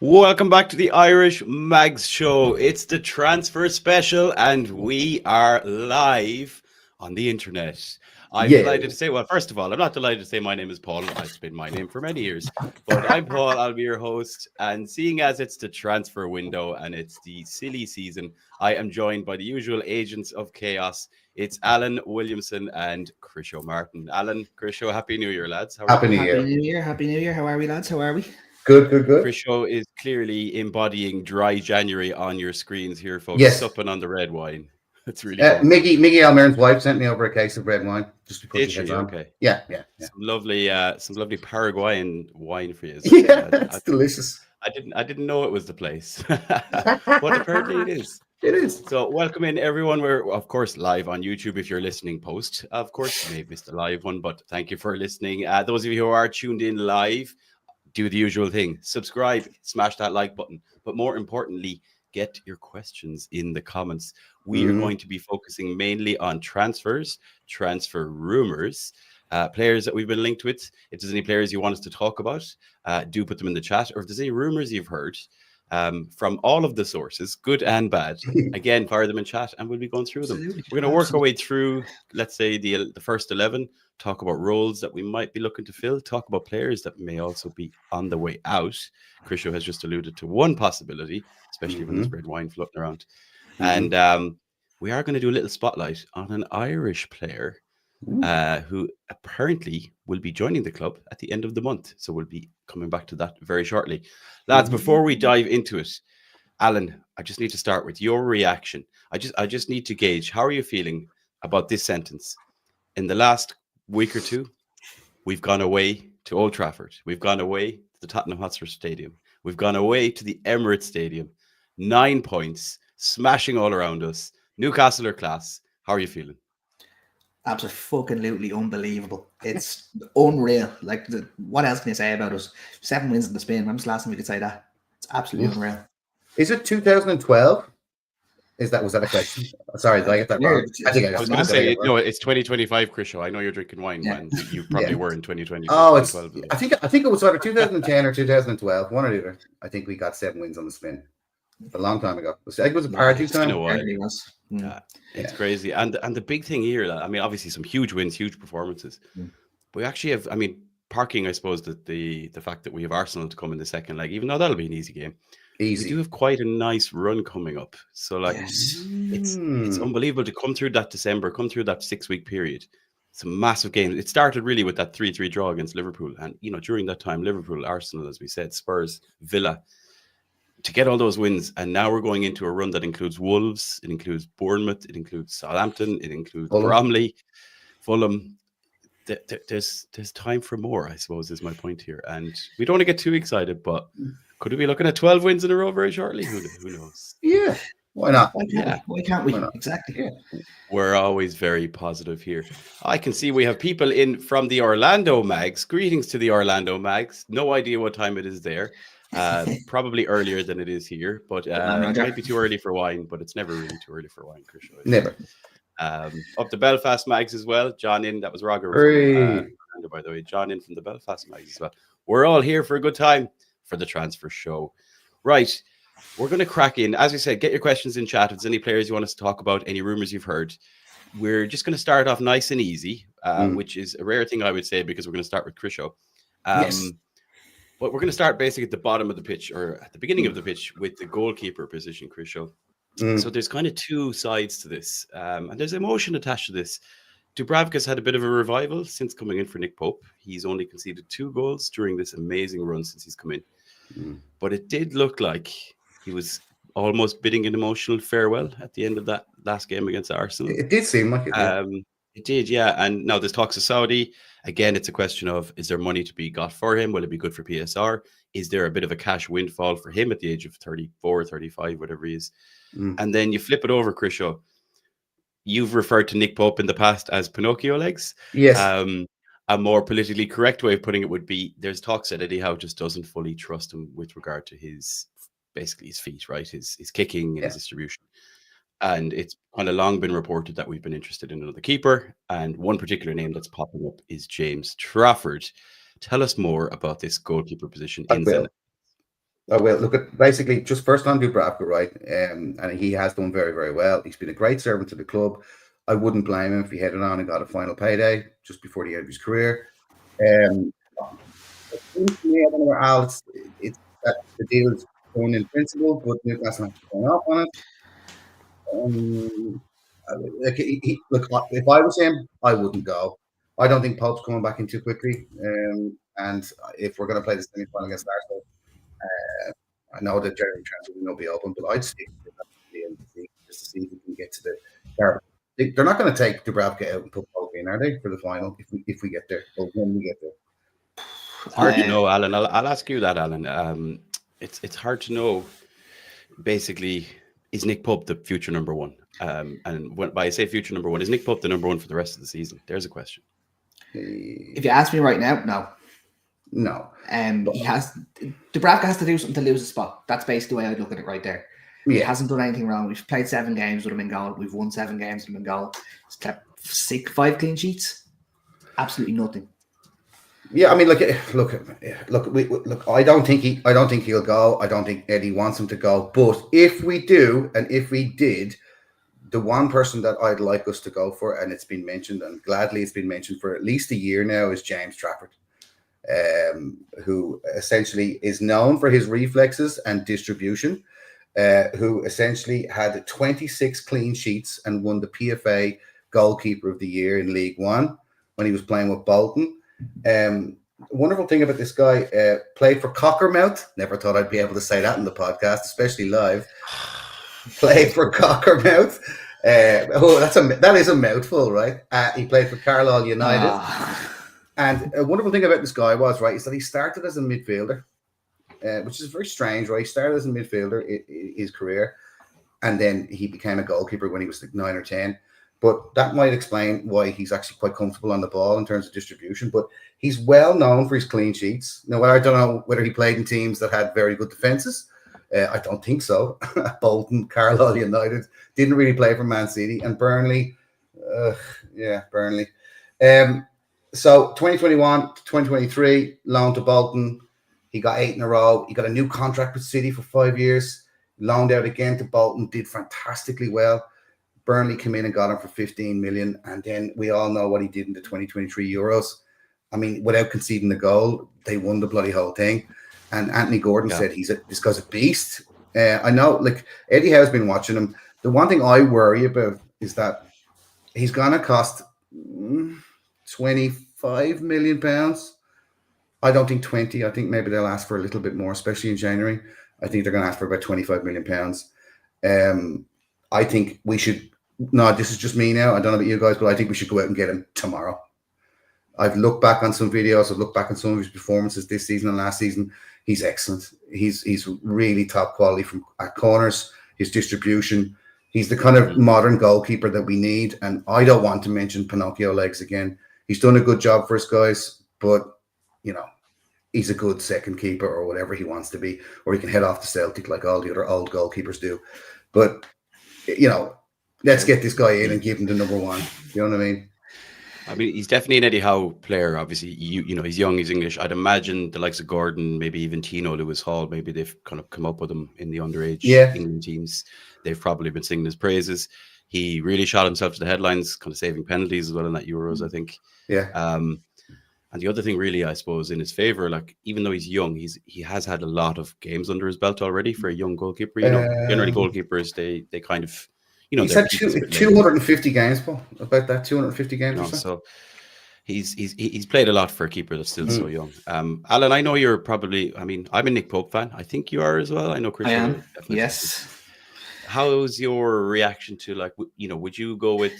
Welcome back to the Irish Mags Show. It's the transfer special, and we are live on the internet. I'm Yeah. delighted to say, well, first of all, I'm not delighted to say my name is Paul. It's been my name for many years, but I'm Paul. I'll be your host. And seeing as it's the transfer window and it's the silly season, I am joined by the usual agents of chaos. It's Alan Williamson and Chriso Martin. Alan, Chriso, Happy New Year, lads. How are you? Happy New Happy Year. New Year. Happy New Year. How are we, lads? How are we? Good. Chriso is clearly embodying dry January on your screens here, folks. Yes. Supping on the red wine. It's really cool. Miggy Almiron's wife sent me over a case of red wine just to put Did your heads she? on. Okay. Yeah. Some lovely Paraguayan wine for you. Yeah, it's delicious. I didn't know it was the place, but apparently it is. It is. So welcome in everyone. We're of course live on YouTube if you're listening post. Of course, you may have missed a live one, but thank you for listening. Those of you who are tuned in live, do the usual thing. Subscribe, smash that like button. But more importantly, get your questions in the comments. We are going to be focusing mainly on transfers, transfer rumors, players that we've been linked with. If there's any players you want us to talk about, do put them in the chat. Or if there's any rumors you've heard from all of the sources, good and bad, again, fire them in chat and we'll be going through them. Absolutely. We're going to work our way through, let's say, the first 11, talk about roles that we might be looking to fill, talk about players that may also be on the way out. Chriso has just alluded to one possibility, especially when there's red wine floating around. And we are going to do a little spotlight on an Irish player who apparently will be joining the club at the end of the month. So we'll be coming back to that very shortly. Lads, before we dive into it, Alan, I just need to start with your reaction. I just need to gauge, how are you feeling about this sentence? In the last week or two, we've gone away to Old Trafford. We've gone away to the Tottenham Hotspur Stadium. We've gone away to the Emirates Stadium. 9 points, smashing all around us. Newcastle are class. How are you feeling? Absolutely unbelievable. It's unreal. Like, what else can you say about us? 7 wins in the Spain. When was the last time we could say that? It's absolutely unreal. Is it 2012? Was that a question? Sorry, did I get that wrong? I was going to say, no, it's 2025, Chriso. I know you're drinking wine, man. You probably were in 2020. Oh, I think it was either 2010 or 2012. One or the other. I think we got 7 wins on the spin. A long time ago. I think it was a party time. It's crazy. And the big thing here, I mean, obviously some huge wins, huge performances. But we actually have, I mean, parking, I suppose, that the fact that we have Arsenal to come in the second leg, even though that'll be an easy game. We do have quite a nice run coming up. So, like, it's unbelievable to come through that December, come through that 6-week period. It's a massive game. It started really with that 3-3 draw against Liverpool. And, you know, during that time, Liverpool, Arsenal, as we said, Spurs, Villa, to get all those wins. And now we're going into a run that includes Wolves, it includes Bournemouth, it includes Southampton, it includes Bromley, Fulham. There's time for more, I suppose, is my point here. And we don't want to get too excited, but could we be looking at 12 wins in a row very shortly? Who knows? Yeah. Why not? Why can't we? Exactly. Yeah. We're always very positive here. I can see we have people in from the Orlando Mags. Greetings to the Orlando Mags. No idea what time it is there. Probably earlier than it is here, but it might be too early for wine, but it's never really too early for wine, Chriso. Never. Up the Belfast Mags as well. John in, that was Roger. By the way, John in from the Belfast Mags as well. We're all here for a good time for the transfer show. Right. We're going to crack in. As we said, get your questions in chat. If there's any players you want us to talk about, any rumors you've heard. We're just going to start off nice and easy, which is a rare thing, I would say, because we're going to start with Chriso. Yes. But we're going to start basically at the bottom of the pitch, or at the beginning of the pitch, with the goalkeeper position, Chriso. So there's kind of two sides to this, and there's emotion attached to this. Dubravka's had a bit of a revival since coming in for Nick Pope. He's only conceded 2 goals during this amazing run since he's come in. But it did look like he was almost bidding an emotional farewell at the end of that last game against Arsenal. It did seem like it. It did, yeah. And now there's talks of Saudi. Again, it's a question of, is there money to be got for him? Will it be good for PSR? Is there a bit of a cash windfall for him at the age of 34, 35, whatever he is? And then you flip it over, Chriso. You've referred to Nick Pope in the past as Pinocchio legs. Yes. A more politically correct way of putting it would be, there's talks that Eddie Howe just doesn't fully trust him with regard to his feet, right? His kicking and his distribution. And it's kind of long been reported that we've been interested in another keeper. And one particular name that's popping up is James Trafford. Tell us more about this goalkeeper position in Zenit. I will look at basically just first on Dubravka, right? And he has done very, very well. He's been a great servant to the club. I wouldn't blame him if he headed on and got a final payday just before the end of his career. It seems to me, I don't know where else it's that the deal is going in principle, but Newcastle have to sign off on it. Look, if I was him, I wouldn't go. I don't think Pope's coming back in too quickly. And if we're going to play the semi-final against Arsenal, I know that Jeremy transfer will not be open, but I'd stick with that to the end of the season just to see if we can get to the. They're not going to take Dubravka out and put Pope in, are they, for the final? If we get there, or when we get there. It's hard to know, Alan. I'll ask you that, Alan. It's hard to know. Basically, is Nick Pope the future number one? And when I say future number one, is Nick Pope the number one for the rest of the season? There's a question. If you ask me right now, no. No. Dubravka has to do something to lose a spot. That's basically the way I'd look at it right there. Yeah. He hasn't done anything wrong. We've played 7 games with him in goal. We've won 7 games with him in goal. He's kept 5 clean sheets. Absolutely nothing. Yeah, I mean, look. I don't think he'll go. I don't think Eddie wants him to go. But if we do, and if we did, the one person that I'd like us to go for, and it's been mentioned, and gladly it's been mentioned for at least a year now, is James Trafford, who essentially is known for his reflexes and distribution, who essentially had 26 clean sheets and won the PFA Goalkeeper of the Year in League One when he was playing with Bolton. Wonderful thing about this guy, played for Cockermouth. Never thought I'd be able to say that in the podcast, especially live. Played for Cockermouth. That is a mouthful, right? He played for Carlisle United. And a wonderful thing about this guy is that he started as a midfielder, which is very strange, right? He started as a midfielder in his career, and then he became a goalkeeper when he was like 9 or 10. But that might explain why he's actually quite comfortable on the ball in terms of distribution. But he's well known for his clean sheets. Now, I don't know whether he played in teams that had very good defenses. I don't think so. Bolton, Carlisle United, didn't really play for Man City, and Burnley. Burnley. So 2021 to 2023, loaned to Bolton. He got 8 in a row. He got a new contract with City for 5 years. Loaned out again to Bolton, did fantastically well. Burnley came in and got him for 15 million. And then we all know what he did in the 2023 Euros. I mean, without conceding the goal, they won the bloody whole thing. And Anthony Gordon said this guy's a beast. I know, like, Eddie Howe's been watching him. The one thing I worry about is that he's going to cost 25 million pounds. I don't think 20. I think maybe they'll ask for a little bit more, especially in January. I think they're going to ask for about 25 million pounds. I think we should. No, this is just me now. I don't know about you guys, but I think we should go out and get him tomorrow. I've looked back on some videos. I've looked back on some of his performances this season and last season. He's excellent. He's really top quality from at corners. His distribution. He's the kind of modern goalkeeper that we need. And I don't want to mention Pinocchio legs again. He's done a good job for us guys, but he's a good second keeper or whatever he wants to be, or he can head off to Celtic like all the other old goalkeepers do. But let's get this guy in and give him the number one. You know what I mean? I mean, he's definitely an Eddie Howe player. Obviously, he's young, he's English. I'd imagine the likes of Gordon, maybe even Tino Lewis Hall, maybe they've kind of come up with him in the underage England teams. They've probably been singing his praises. He really shot himself to the headlines, kind of saving penalties as well in that Euros, I think. Yeah. And the other thing, really, I suppose, in his favor, like even though he's young, he has had a lot of games under his belt already for a young goalkeeper. Generally, goalkeepers they kind of. He's had 250 games, Paul. About that, 250 games. Or so. So he's played a lot for a keeper that's still so young. Alan, I know you're probably. I mean, I'm a Nick Pope fan. I think you are as well. I know Chris. I am. Yes. How's your reaction to would you go with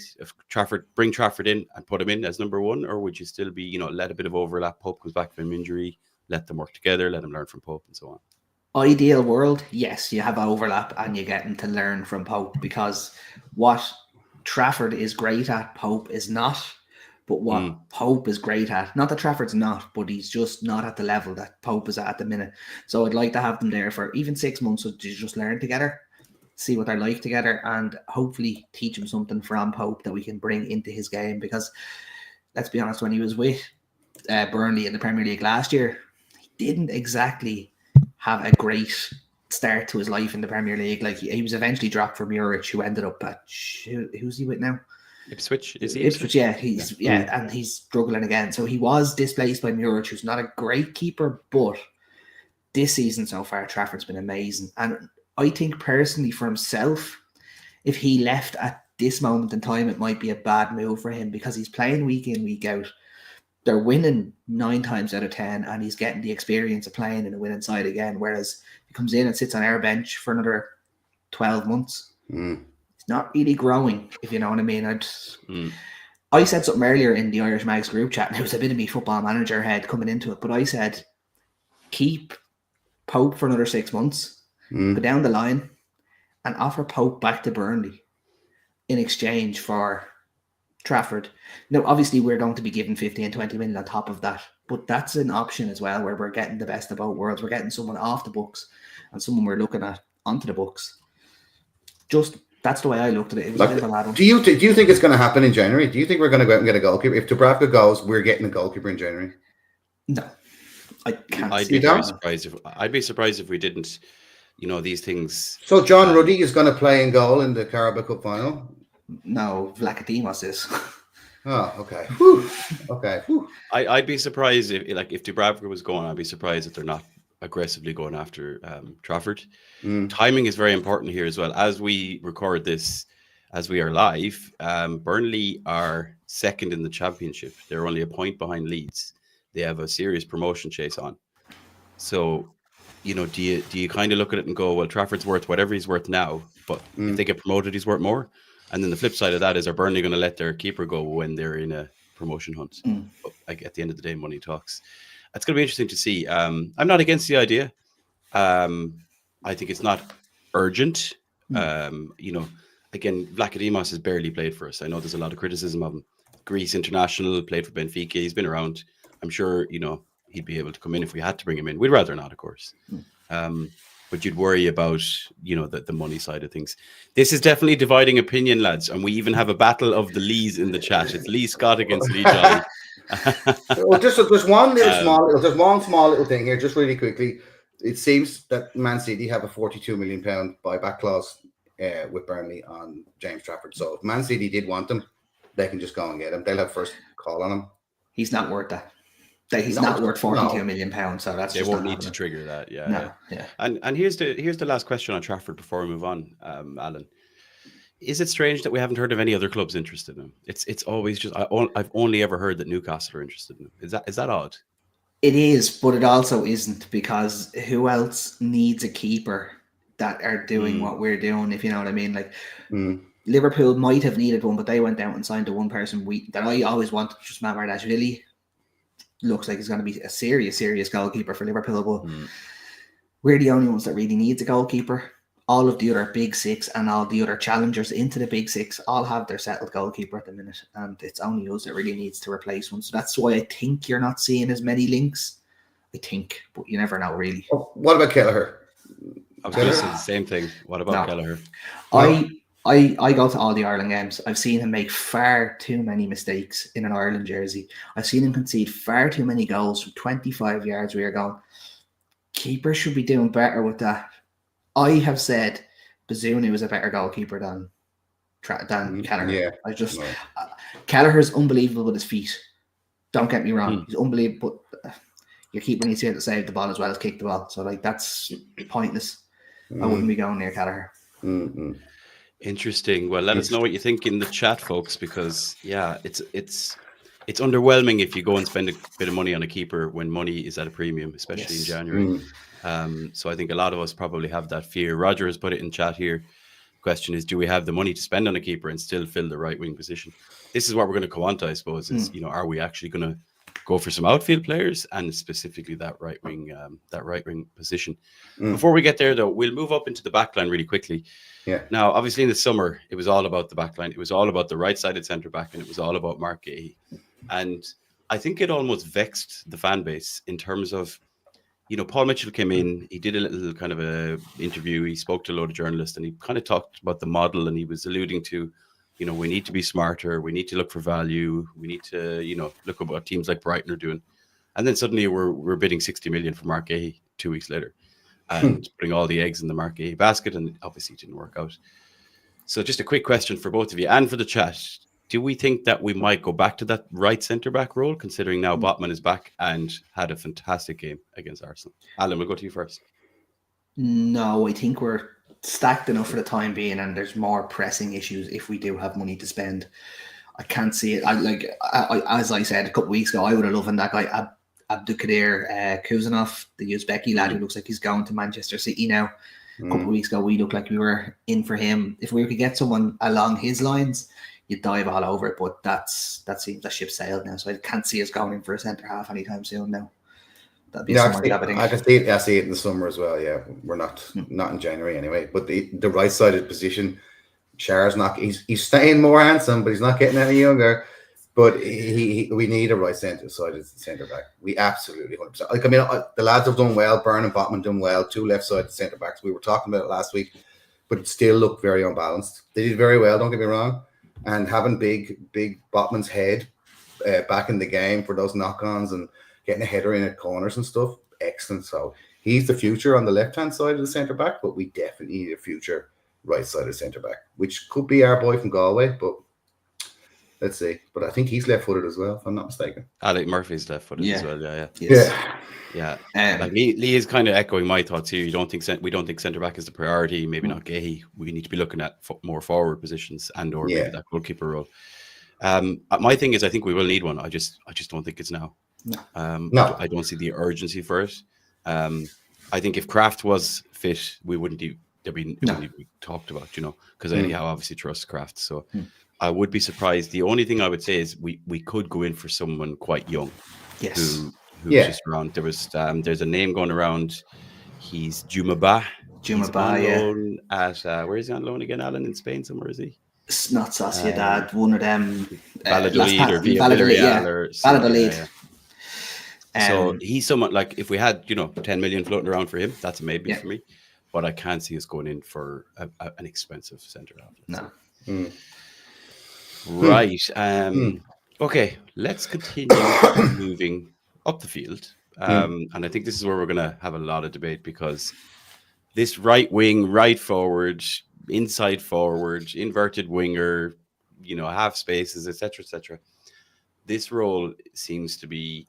bring Trafford in and put him in as number one, or would you still be let a bit of overlap? Pope comes back from injury, let them work together, let him learn from Pope, and so on. Ideal world, yes, you have overlap and you get him to learn from Pope, because what Trafford is great at, Pope is not. But what Pope is great at, not that Trafford's not, but he's just not at the level that Pope is at the minute. So I'd like to have them there for even 6 months to just learn together, see what they're like together, and hopefully teach him something from Pope that we can bring into his game. Because let's be honest, when he was with Burnley in the Premier League last year, he didn't exactly have a great start to his life in the Premier League. Like he was eventually dropped for Muric, who ended up at who's he with now? Ipswich, is he? Ipswich, yeah, and he's struggling again. So he was displaced by Muric, who's not a great keeper, but this season so far, Trafford's been amazing. And I think personally for himself, if he left at this moment in time, it might be a bad move for him because he's playing week in, week out. They're winning 9 times out of 10, and he's getting the experience of playing in a winning side again. Whereas he comes in and sits on our bench for another 12 months. He's not really growing, if you know what I mean. I said something earlier in the Irish Mags group chat, and it was a bit of me football manager head coming into it, but I said, keep Pope for another 6 months, go down the line, and offer Pope back to Burnley in exchange for Trafford. Now, obviously, we're going to be given 50 and 20 million on top of that, but that's an option as well, where we're getting the best of both worlds. We're getting someone off the books and someone we're looking at onto the books. Just that's the way I looked at it. It was a bit of a lad one. Do you think it's going to happen in January? Do you think we're going to go out and get a goalkeeper? If Dubravka goes, we're getting a goalkeeper in January. No, I can't. I'd be very surprised if we didn't. You know, these things. So John Ruddy is going to play in goal in the Carabao Cup final? No, Vlachodimos is. Oh, okay. Whew. Okay. Whew. I'd be surprised if Dubravka was going. I'd be surprised if they're not aggressively going after Trafford. Timing is very important here as well. As we record this, as we are live, Burnley are second in the Championship. They're only a point behind Leeds. They have a serious promotion chase on. So, you know, do you kind of look at it and go, well, Trafford's worth whatever he's worth now, but if they get promoted, he's worth more. And then the flip side of that is, are Burnley going to let their keeper go when they're in a promotion hunt? But at the end of the day, money talks. It's going to be interesting to see. I'm not against the idea. I think it's not urgent. You know, again, Vlachodimos has barely played for us. I know there's a lot of criticism of him. Greece international, played for Benfica. He's been around. I'm sure, you know, he'd be able to come in if we had to bring him in. We'd rather not, of course. But you'd worry about, you know, the money side of things. This is definitely dividing opinion, lads. And we even have a battle of the Lees in the chat. It's Lee Scott against Lee Jolly. Well, just one small little thing here, just really quickly. It seems that Man City have a £42 million buyback clause with Burnley on James Trafford. So if Man City did want him, they can just go and get him. They'll have first call on him. He's not worth that. He's not worth £42 million, so that's they just won't not need to happening. trigger that. Yeah, No, yeah. And here's the last question on Trafford before we move on, Alan. Is it strange that we haven't heard of any other clubs interested in him? It's always just I've only ever heard that Newcastle are interested in him. Is that odd? It is, but it also isn't, because who else needs a keeper that are doing what we're doing, if you know what I mean? Like Liverpool might have needed one, but they went out and signed the one person that I always wanted, just Mamardashvili. Looks like he's going to be a serious goalkeeper for Liverpool, but we're the only ones that really needs a goalkeeper. All of the other big six and all the other challengers into the big six all have their settled goalkeeper at the minute, and it's only us that really needs to replace one. So that's why I think you're not seeing as many links. I think, but you never know, really. Oh, what about Kelleher? I was going to say the same thing. What about Kelleher? I go to all the Ireland games. I've seen him make far too many mistakes in an Ireland jersey. I've seen him concede far too many goals from 25 yards where you're going, keeper should be doing better with that. I have said Bazunu is a better goalkeeper than Kelleher. Yeah. Kelleher's unbelievable with his feet. Don't get me wrong. He's unbelievable. But your keeper needs to be able to save the ball as well as kick the ball. So, like, that's pointless. I wouldn't be going near Kelleher. Interesting. Well, let us know what you think in the chat, folks, because it's underwhelming if you go and spend a bit of money on a keeper when money is at a premium, especially in January. So I think a lot of us probably have that fear. Roger has put it in chat here. Question is, do we have the money to spend on a keeper and still fill the right wing position? This is what we're going to go on to, I suppose, is, you know, are we actually going to go for some outfield players and specifically that right wing position? Before we get there, though, we'll move up into the back line really quickly. Yeah. Now, obviously, in the summer, it was all about the back line. It was all about the right-sided centre-back, and it was all about Mark Gahey. And I think it almost vexed the fan base in terms of, you know, Paul Mitchell came in, he did a little kind of a interview, he spoke to a load of journalists, and he kind of talked about the model, and he was alluding to, you know, we need to be smarter, we need to look for value, we need to, you know, look at what teams like Brighton are doing. And then suddenly we're bidding 60 million for Mark Gahey 2 weeks later. and putting all the eggs in the Marquee basket, and obviously it didn't work out. So just a quick question for both of you and for the chat. Do we think that we might go back to that right centre-back role, considering now Botman is back and had a fantastic game against Arsenal? Alan, we'll go to you first. No, I think we're stacked enough for the time being, and there's more pressing issues if we do have money to spend. I can't see it. As I said a couple of weeks ago, I would have loved that guy, Abdulkadir Kuzanov, the Uzbeki lad who looks like he's going to Manchester City now. A couple of weeks ago, we looked like we were in for him. If we could get someone along his lines, you'd dive all over it. But that seems that ship sailed now, so I can't see us going in for a centre half anytime soon now. That'd be I can see it. I see it in the summer as well. Yeah, we're not in January anyway. But the right-sided position, Shar's not. He's staying more handsome, but he's not getting any younger. But we need a right centre-sided centre back. We absolutely 100%. Like, I mean, the lads have done well. Byrne and Botman done well. 2 left-sided centre backs. We were talking about it last week, but it still looked very unbalanced. They did very well. Don't get me wrong. And having big Botman's head back in the game for those knock-ons and getting a header in at corners and stuff, excellent. So he's the future on the left-hand side of the centre back, but we definitely need a future right-sided centre back, which could be our boy from Galway, but. Let's see. But I think he's left-footed as well, if I'm not mistaken. Alec Murphy's left-footed as well. Yeah. Like Lee is kind of echoing my thoughts here. We don't think centre back is the priority. Maybe not Gahey. We need to be looking at more forward positions and/or maybe that goalkeeper role. My thing is, I think we will need one. I just don't think it's now. No. I don't see the urgency for it. I think if Kraft was fit, we wouldn't be talked about, because anyhow, obviously trust Kraft. So. I would be surprised. The only thing I would say is we could go in for someone quite young, who's just around. There's a name going around. He's Jumaba. Loan at where is he on loan again? Alan, in Spain somewhere, is he? It's not Sociedad. One of them. Valladolid or Villarreal. Valladolid. So he's someone like if we had 10 million floating around for him, that's a maybe for me. But I can't see us going in for an expensive centre half. No. Right. Okay, let's continue moving up the field. And I think this is where we're going to have a lot of debate, because this right wing, right forward, inside forward, inverted winger, half spaces, etc. This role seems to be,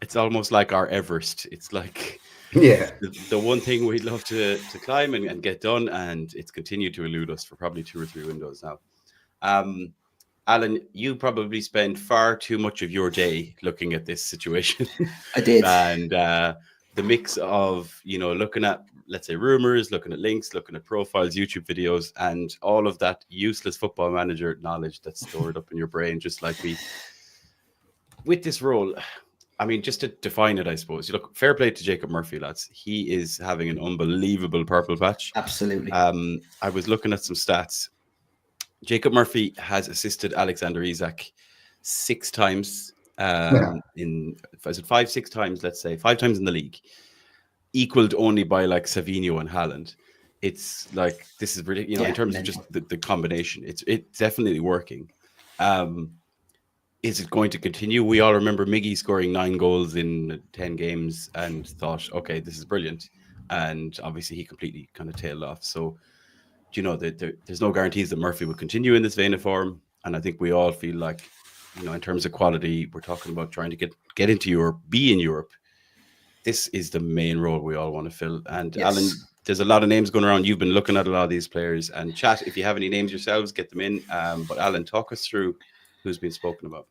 it's almost like our Everest. It's like the one thing we'd love to climb and get done, and it's continued to elude us for probably 2 or 3 windows now. Alan, you probably spend far too much of your day looking at this situation. I did. And the mix of, looking at, let's say, rumors, looking at links, looking at profiles, YouTube videos, and all of that useless Football Manager knowledge that's stored up in your brain, just like me. With this role, I mean, just to define it, I suppose, look, fair play to Jacob Murphy, lads. He is having an unbelievable purple patch. Absolutely. I was looking at some stats. Jacob Murphy has assisted Alexander Isak 6 times in 5-6 times, let's say 5 times in the league, equaled only by like Savinho and Haaland. It's like, this is really, in terms of just the combination, it's definitely working. Is it going to continue? We all remember Miggy scoring 9 goals in 10 games and thought, okay, this is brilliant. And obviously he completely kind of tailed off. So, there's no guarantees that Murphy will continue in this vein of form. And I think we all feel like, in terms of quality, we're talking about trying to get into Europe, be in Europe. This is the main role we all want to fill. And Alan, there's a lot of names going around. You've been looking at a lot of these players, and chat, if you have any names yourselves, get them in. But Alan, talk us through who's been spoken about.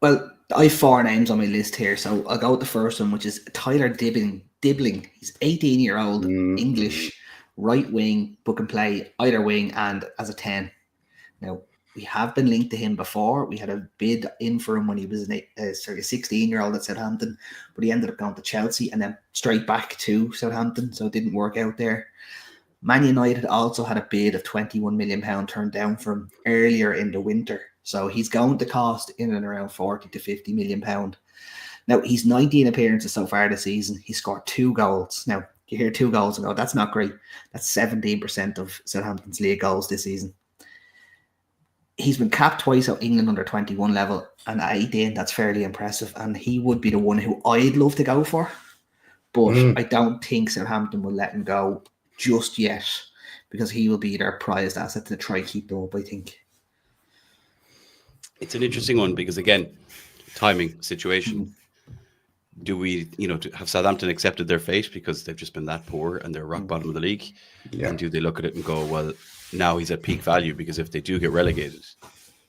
Well, I have 4 names on my list here. So I'll go with the first one, which is Tyler Dibbling. He's 18-year-old, English, right wing, but can play either wing and as a 10. Now, we have been linked to him before. We had a bid in for him when he was a 16-year-old at Southampton, but he ended up going to Chelsea and then straight back to Southampton, so it didn't work out there. Man United also had a bid of £21 million turned down from earlier in the winter, so he's going to cost in and around £40 to £50 million. Now, he's 19 appearances so far this season. He scored 2 goals. Now, you hear 2 goals and go, that's not great. That's 17% of Southampton's league goals this season. He's been capped twice at England under 21 level, and at 18, that's fairly impressive. And he would be the one who I'd love to go for. but I don't think Southampton will let him go just yet, because he will be their prized asset to try keep them up, I think. It's an interesting one because, again, timing situation. Do we, have Southampton accepted their fate because they've just been that poor and they're rock bottom of the league? Yeah. And do they look at it and go, well, now he's at peak value, because if they do get relegated,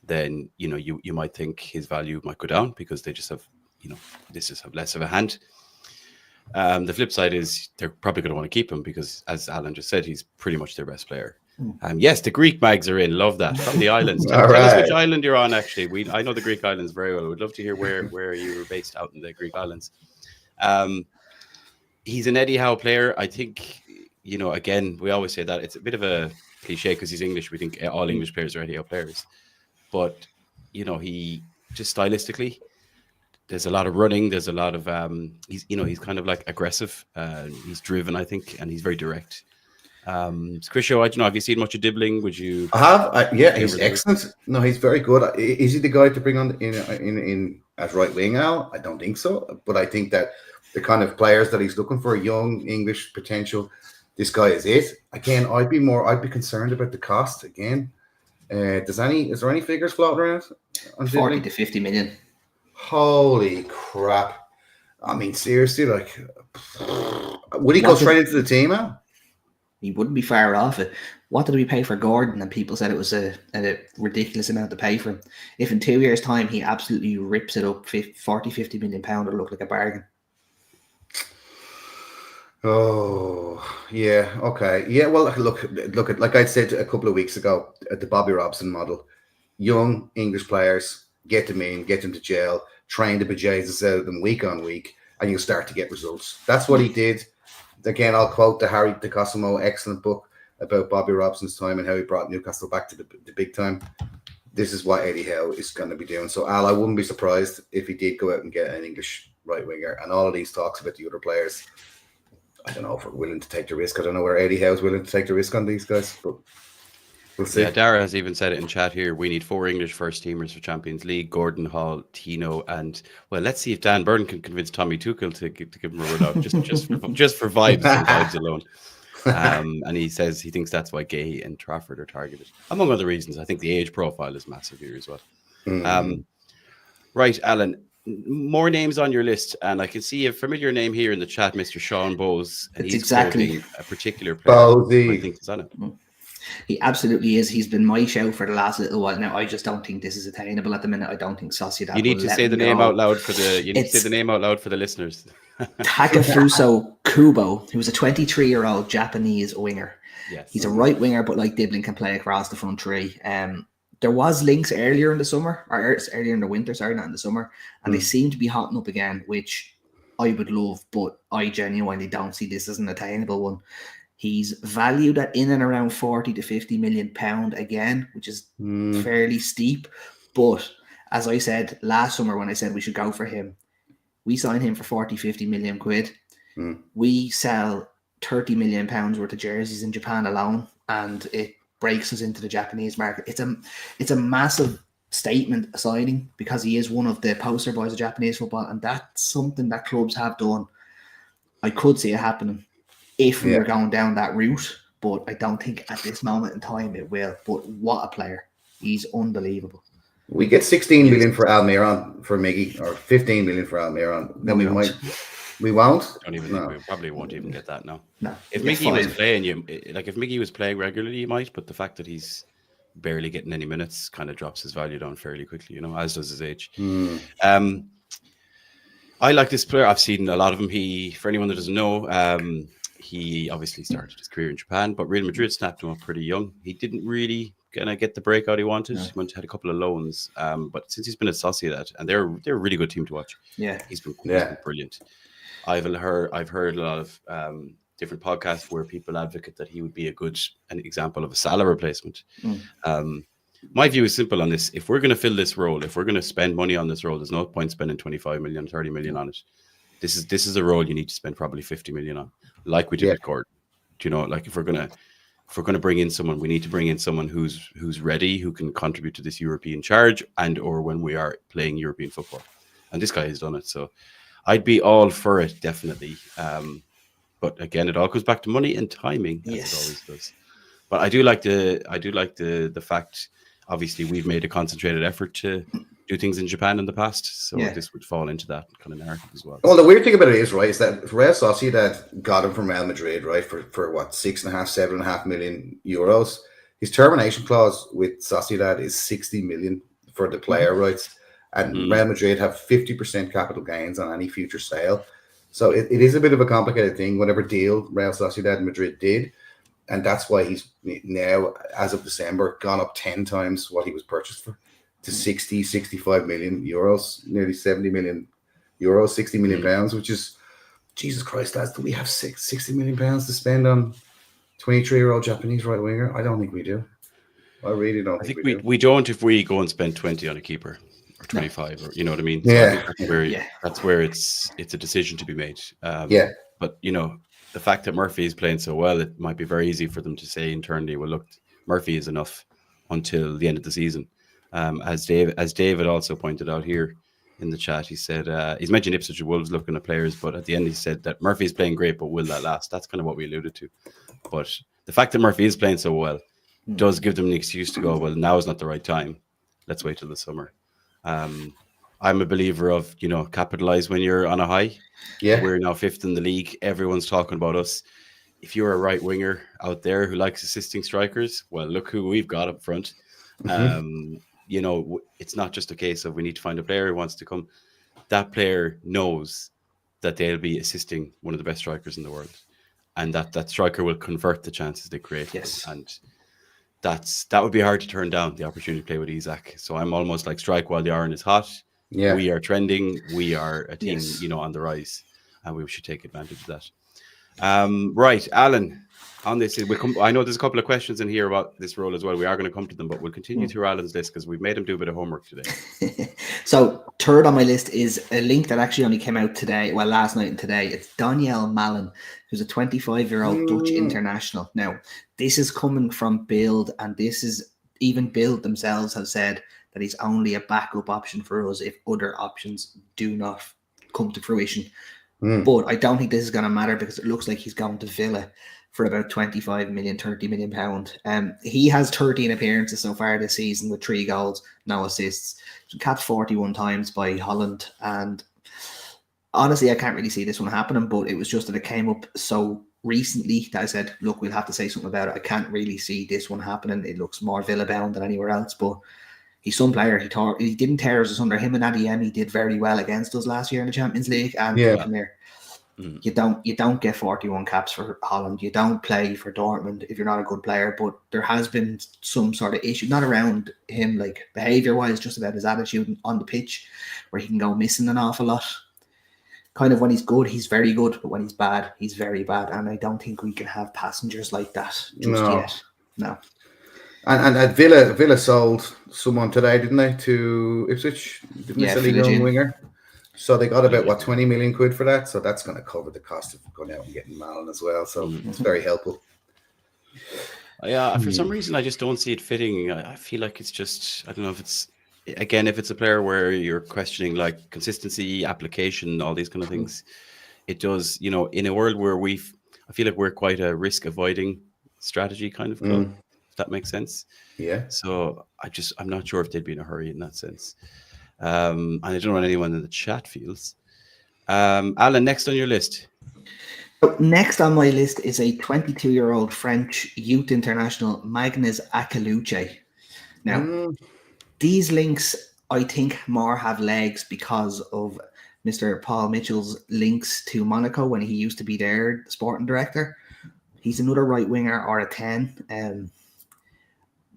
then, you might think his value might go down because they just have, they just have less of a hand. The flip side is they're probably going to want to keep him because, as Alan just said, he's pretty much their best player. Yes, the Greek mags are in. Love that. From the islands. Tell us which island you're on, actually. I know the Greek islands very well. We'd love to hear where you were based out in the Greek islands. He's an Eddie Howe player. I think, again, we always say that. It's a bit of a cliche because he's English. We think all English players are Eddie Howe players. But, he just stylistically, there's a lot of running. There's a lot of, he's kind of like aggressive. He's driven, I think, and he's very direct. Chriso, I don't know. Have you seen much of Dibbling? Would you? I have. Yeah, he's excellent. No, he's very good. Is he the guy to bring on in as right wing now? I don't think so. But I think that the kind of players that he's looking for, young English potential, this guy is it. Again, I'd be concerned about the cost again. Is there any figures floating around on 40 to 50 million? Holy crap! I mean, seriously, like, would he go straight into the team now? He wouldn't be far off it. What did we pay for Gordon? And people said it was a ridiculous amount to pay for him. If in 2 years' time he absolutely rips it up, 40, 50 million pound, it'll look like a bargain. Oh, yeah. Okay. Yeah. Well, look at, like I said a couple of weeks ago, at the Bobby Robson model, young English players, get them in, get them to jail, train the bejesus out of them week on week, and you'll start to get results. That's what he did. Again, I'll quote the Harry DeCosimo excellent book about Bobby Robson's time and how he brought Newcastle back to the big time. This is what Eddie Howe is going to be doing. So, Al, I wouldn't be surprised if he did go out and get an English right winger. And all of these talks about the other players, I don't know if we're willing to take the risk. I don't know where Eddie Howe's willing to take the risk on these guys, but we'll see. Yeah, Dara has even said it in chat here. We need 4 English first teamers for Champions League: Gordon, Hall, Tino, and, well, let's see if Dan Byrne can convince Tommy Tuchel to give him a run out just for vibes and vibes alone. And he says he thinks that's why Gay and Trafford are targeted, among other reasons. I think the age profile is massive here as well. Right, Alan, more names on your list, and I can see a familiar name here in the chat, Mr. Sean Bowes. And it's he's exactly a particular player. I think is on it. He absolutely is. He's been my shout for the last little while now. I just don't think this is attainable at the minute. I don't think Sociedad. You need to say the name out loud for the. You need to say the name out loud for the listeners. Takefuso Kubo, who was a 23-year-old Japanese winger. Yes, he's a right winger, but like Dibbling can play across the front three. There was links earlier in the summer, or earlier in the winter. Sorry, not in the summer, and they seem to be hotting up again, which I would love, but I genuinely don't see this as an attainable one. He's valued at in and around 40 to 50 million pound again, which is fairly steep. But as I said last summer when I said we should go for him, we sign him for 40, 50 million quid. We sell 30 million pounds worth of jerseys in Japan alone, and it breaks us into the Japanese market. It's a massive statement signing because he is one of the poster boys of Japanese football, and that's something that clubs have done. I could see it happening if we were going down that route, but I don't think at this moment in time it will. But what a player. He's unbelievable. We get 16 million for Almiron for Miggy, or 15 million for Almiron. Then we won't. We probably won't even get that now. No. If Miggy was playing, if Miggy was playing regularly, you might, but the fact that he's barely getting any minutes kind of drops his value down fairly quickly, as does his age. I like this player. I've seen a lot of him. For anyone that doesn't know, he obviously started his career in Japan, but Real Madrid snapped him up pretty young. He didn't really get the breakout he wanted. He had a couple of loans, but since he's been at Sociedad, and they're a really good team to watch. Yeah, he's been brilliant. I've heard a lot of different podcasts where people advocate that he would be an example of a Salah replacement. My view is simple on this. If we're going to fill this role, if we're going to spend money on this role, there's no point spending 25 million, 30 million on it. This is a role you need to spend probably 50 million on, like we did with Gordon. Like if we're going to bring in someone, we need to bring in someone who's ready, who can contribute to this European charge, and or when we are playing European football. And this guy has done it. So I'd be all for it, definitely. But again, it all comes back to money and timing, as it always does. But I do like the fact. Obviously, we've made a concentrated effort to do things in Japan in the past, so this would fall into that kind of narrative as well. Well, the weird thing about it is, right, is that Real Sociedad got him from Real Madrid, right, for what, 7.5 million euros. His termination clause with Sociedad is 60 million for the player rights, and Real Madrid have 50% capital gains on any future sale. So it is a bit of a complicated thing, whatever deal Real Sociedad and Madrid did. And that's why he's now, as of December, gone up 10 times what he was purchased for, to 65 million euros, nearly 70 million euros, 60 million pounds, which is, Jesus Christ, lads, do we have 60 million pounds to spend on 23-year-old Japanese right winger? I don't think we do. I really don't think we do. We don't if we go and spend 20 on a keeper or 25, or you know what I mean? So Yeah. I think that's where it's a decision to be made. But you know, the fact that Murphy is playing so well, it might be very easy for them to say internally, well, look, Murphy is enough until the end of the season. As David also pointed out here in the chat, he said he's mentioned Ipswich and Wolves looking at players, but at the end he said that Murphy is playing great, but will that last? That's kind of what we alluded to. But the fact that Murphy is playing so well does give them an excuse to go, well, now is not the right time. Let's wait till the summer. I'm a believer of, you know, capitalize when you're on a high. Yeah. We're now 5th in the league. Everyone's talking about us. If you're a right winger out there who likes assisting strikers, well, look who we've got up front. You know, it's not just a case of we need to find a player who wants to come. That player knows that they'll be assisting one of the best strikers in the world, and that striker will convert the chances they create. Yes. And that would be hard to turn down, the opportunity to play with Isak. So I'm almost like strike while the iron is hot. Yeah. We are trending. We are a team, you know, on the rise, and we should take advantage of that. Right, Alan, on this, I know there's a couple of questions in here about this role as well. We are going to come to them, but we'll continue through Alan's list because we've made him do a bit of homework today. So third on my list is a link that actually only came out today, well, last night and today. It's Danielle Mallon, who's a 25-year-old Dutch international. Now, this is coming from Bild, and this is even Bild themselves have said that he's only a backup option for us if other options do not come to fruition. But I don't think this is going to matter because it looks like he's going to Villa for about 25 million, 30 million pound. He has 13 appearances so far this season with 3 goals, no assists. Capped 41 times by Holland. And honestly, I can't really see this one happening, but it was just that it came up so recently that I said, look, we'll have to say something about it. I can't really see this one happening. It looks more Villa bound than anywhere else, but he's some player. He didn't tear us under him, and Adeyemi did very well against us last year in the Champions League. And come here, you don't get 41 caps for Holland. You don't play for Dortmund if you're not a good player. But there has been some sort of issue, not around him, like behavior wise, just about his attitude on the pitch, where he can go missing an awful lot. Kind of when he's good, he's very good, but when he's bad, he's very bad. And I don't think we can have passengers like that just yet. No. And Villa sold someone today, didn't they, to Ipswich? Didn't they sell a young winger? So they got about, 20 million quid for that? So that's going to cover the cost of going out and getting Mallon as well. So it's very helpful. Yeah, for some reason, I just don't see it fitting. I feel like it's just, I don't know if it's, again, if it's a player where you're questioning like consistency, application, all these kind of things, it does, you know, in a world where I feel like we're quite a risk avoiding strategy kind of club. That makes sense. Yeah. So I'm not sure if they'd be in a hurry in that sense. And I don't know what anyone in the chat feels. Alan, next on your list. Next on my list is a 22-year-old French youth international, Magnus Akaluche. Now, these links, I think, more have legs because of Mr. Paul Mitchell's links to Monaco when he used to be their sporting director. He's another right winger or a 10.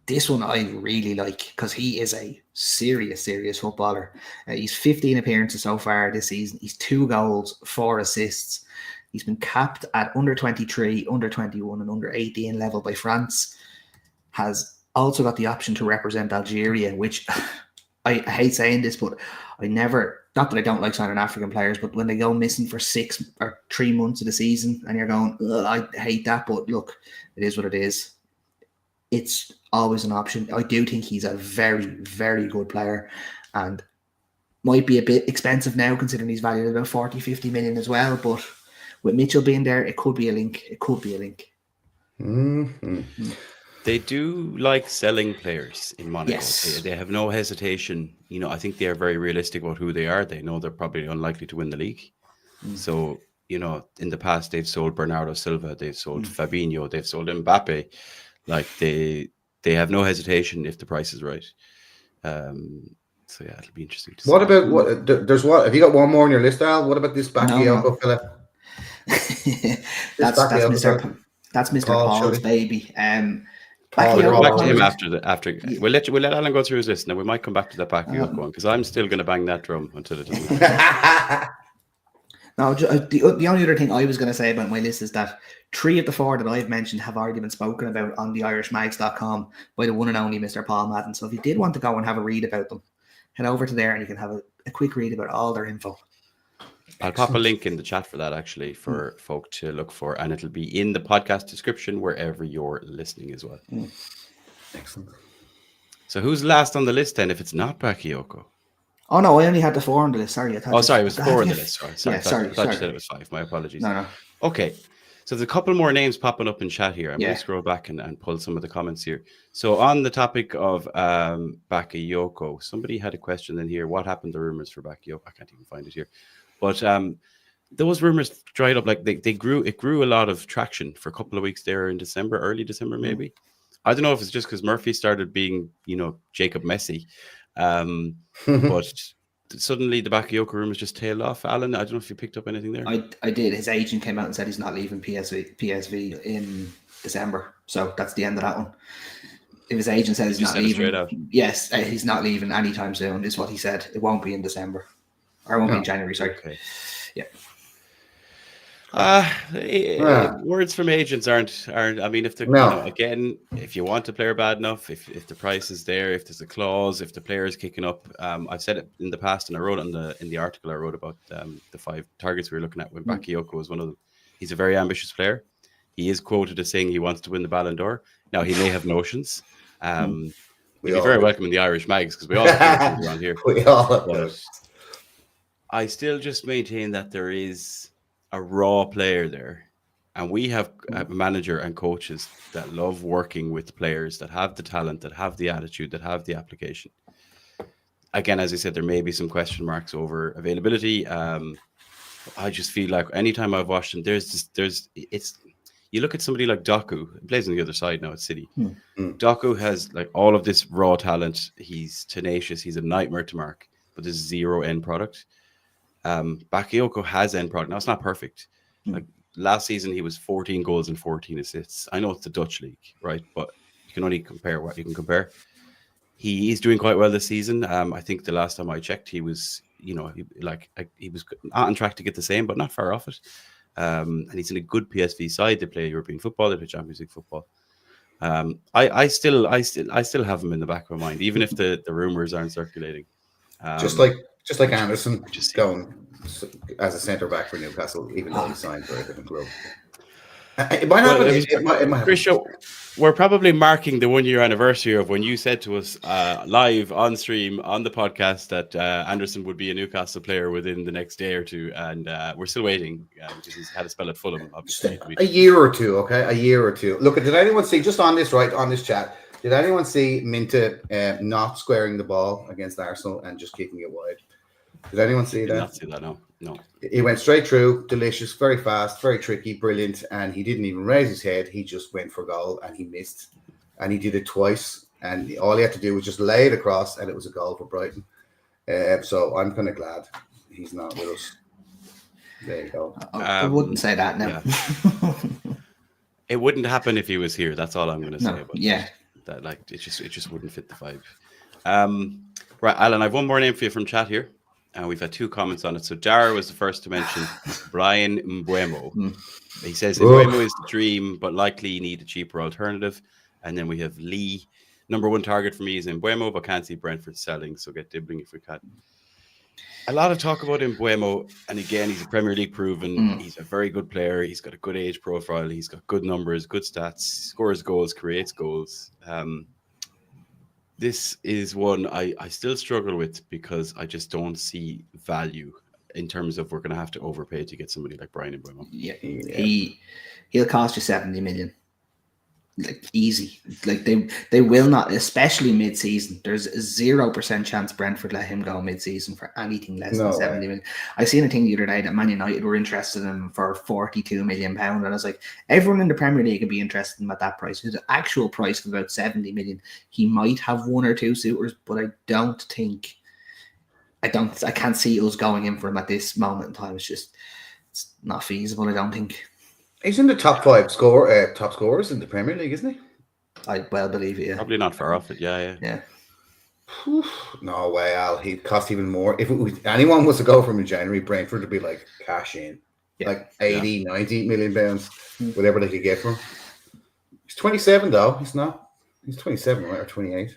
This one I really like because he is a serious footballer. He's 15 appearances so far this season. He's 2 goals, 4 assists. He's been capped at under 23, under 21 and under 18 level by France. Has also got the option to represent Algeria, which I hate saying this, but I never, not that I don't like signing African players, but when they go missing for 6 or 3 months of the season and you're going, I hate that, but look, it is what it is. It's always an option. I do think he's a very, very good player. And might be a bit expensive now, considering he's valued at about 40, 50 million as well. But with Mitchell being there, it could be a link. It could be a link. Mm-hmm. They do like selling players in Monaco. Yes. They have no hesitation. I think they are very realistic about who they are. They know they're probably unlikely to win the league. So, in the past, they've sold Bernardo Silva, they've sold Fabinho, they've sold Mbappe. Like they have no hesitation if the price is right. So yeah, it'll be interesting to see. What about what? There's what? Have you got one more on your list, Al? What about this Bakayoko fella? That's Mr. Paul's baby. We'll back to him after. We'll let Alan go through his list. Now we might come back to that Bakayoko one because I'm still going to bang that drum until it doesn't. No, the only other thing I was going to say about my list is that 3 of the 4 that I've mentioned have already been spoken about on the irishmags.com by the one and only Mr. Paul Madden. So if you did want to go and have a read about them, head over to there and you can have a quick read about all their info. I'll pop a link in the chat for that, actually, for folk to look for, and it'll be in the podcast description wherever you're listening as well. Excellent. So who's last on the list then, if it's not Bakayoko? Oh, no, I only had the 4 on the list. Sorry. It was 4 on the list. Sorry. I thought you said it was 5. My apologies. No. Okay. So there's a couple more names popping up in chat here. I'm going to scroll back and pull some of the comments here. So on the topic of Bakayoko, somebody had a question in here. What happened to rumors for Bakayoko? I can't even find it here. But those rumors dried up. Like they grew. It grew a lot of traction for a couple of weeks there in December, early December maybe. I don't know if it's just because Murphy started being, Jacob Messi. But suddenly the Bakayoko rumors just tailed off. Alan, I don't know if you picked up anything there. I did. His agent came out and said he's not leaving PSV in December. So that's the end of that one. If his agent says he's not leaving, yes, he's not leaving anytime soon, is what he said. It won't be in December. Or it won't be in January, sorry. Okay. Yeah. Words from agents aren't. I mean, if they're again, if you want a player bad enough, if the price is there, if there's a clause, if the player is kicking up, I've said it in the past, and I wrote in the article I wrote about the 5 targets we were looking at when Bakayoko was one of them. He's a very ambitious player. He is quoted as saying he wants to win the Ballon d'Or. Now he may have notions. He'd be very welcome in the Irish mags because we all have notions around here. We all have. I still just maintain that there is a raw player there, and we have a manager and coaches that love working with players that have the talent, that have the attitude, that have the application. Again, as I said, there may be some question marks over availability. I just feel like anytime I've watched him, you look at somebody like Doku, he plays on the other side now at City. Doku has like all of this raw talent. He's tenacious. He's a nightmare to mark, but there's 0 end product. Bakayoko has end product. Now it's not perfect. Like last season, he was 14 goals and 14 assists. I know it's the Dutch league, right? But you can only compare what you can compare. He is doing quite well this season. I think the last time I checked, he was, he was not on track to get the same, but not far off it. And he's in a good PSV side. They play European football. They play Champions League football. I still have him in the back of my mind, even if the rumors aren't circulating. Just like Anderson going as a centre back for Newcastle, even though he signed for a different club. It might happen. It might happen. Christian, we're probably marking the 1-year anniversary of when you said to us live on stream on the podcast that Anderson would be a Newcastle player within the next day or two, and we're still waiting because he's had a spell at Fulham, obviously. A year or two, okay? A year or two. Look, did anyone see, just on this chat, did anyone see Minta not squaring the ball against Arsenal and just kicking it wide? Did anyone see that? Did not see that, no. He went straight through, delicious, very fast, very tricky, brilliant, and he didn't even raise his head. He just went for goal and he missed. And he did it twice, and all he had to do was just lay it across, and it was a goal for Brighton. So I'm kind of glad he's not with us. There you go. I wouldn't say that now. Yeah. It wouldn't happen if he was here. That's all I'm going to say about that. Like it just wouldn't fit the vibe. Right, Alan, I have one more name for you from chat here. And we've had 2 comments on it. So Dara was the first to mention Brian Mbeumo. He says Mbeumo is the dream, but likely you need a cheaper alternative. And then we have Lee. Number 1 target for me is Mbeumo, but can't see Brentford selling. So get dibbling if we can. A lot of talk about Mbeumo. And again, he's a Premier League proven. He's a very good player. He's got a good age profile. He's got good numbers, good stats, scores goals, creates goals. This is one I still struggle with because I just don't see value in terms of we're going to have to overpay to get somebody like Brian Mbeumo. Yeah. He'll cost you 70 million. Like easy. Like they will not, especially mid-season. There's a 0% chance Brentford let him go mid-season for anything less than 70 million. I seen a thing the other day that Man United were interested in him for £42 million, and I was like, everyone in the Premier League would be interested in him at that price. His actual price of about 70 million. He might have one or two suitors, but I can't see us going in for him at this moment in time. It's not feasible, I don't think. He's in the top 5 top scorers in the Premier League, isn't he? I well believe it, yeah. Probably not far off it, yeah. No way, Al. He'd cost even more. If anyone was to go from in January, Brentford would be like cash in. Yeah. Like 80, 90 million pounds, whatever they could get for him. He's 27 though. He's not. He's 27, right? Or 28.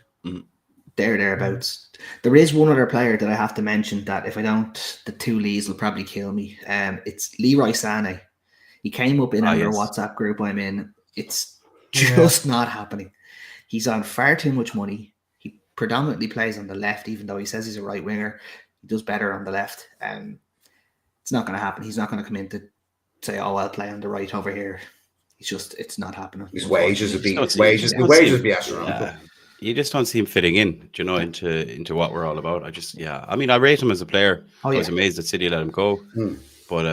Thereabouts. There is one other player that I have to mention that if I don't, the two Lees will probably kill me. It's Leroy Sané. He came up in our WhatsApp group I'm in. It's just not happening. He's on far too much money. He predominantly plays on the left, even though he says he's a right winger. He does better on the left. It's not going to happen. He's not going to come in to say, "Oh, I'll play on the right over here." It's not happening. His wages would be astronomical. Yeah. You just don't see him fitting in, into what we're all about. I mean, I rate him as a player. I was amazed that City let him go. But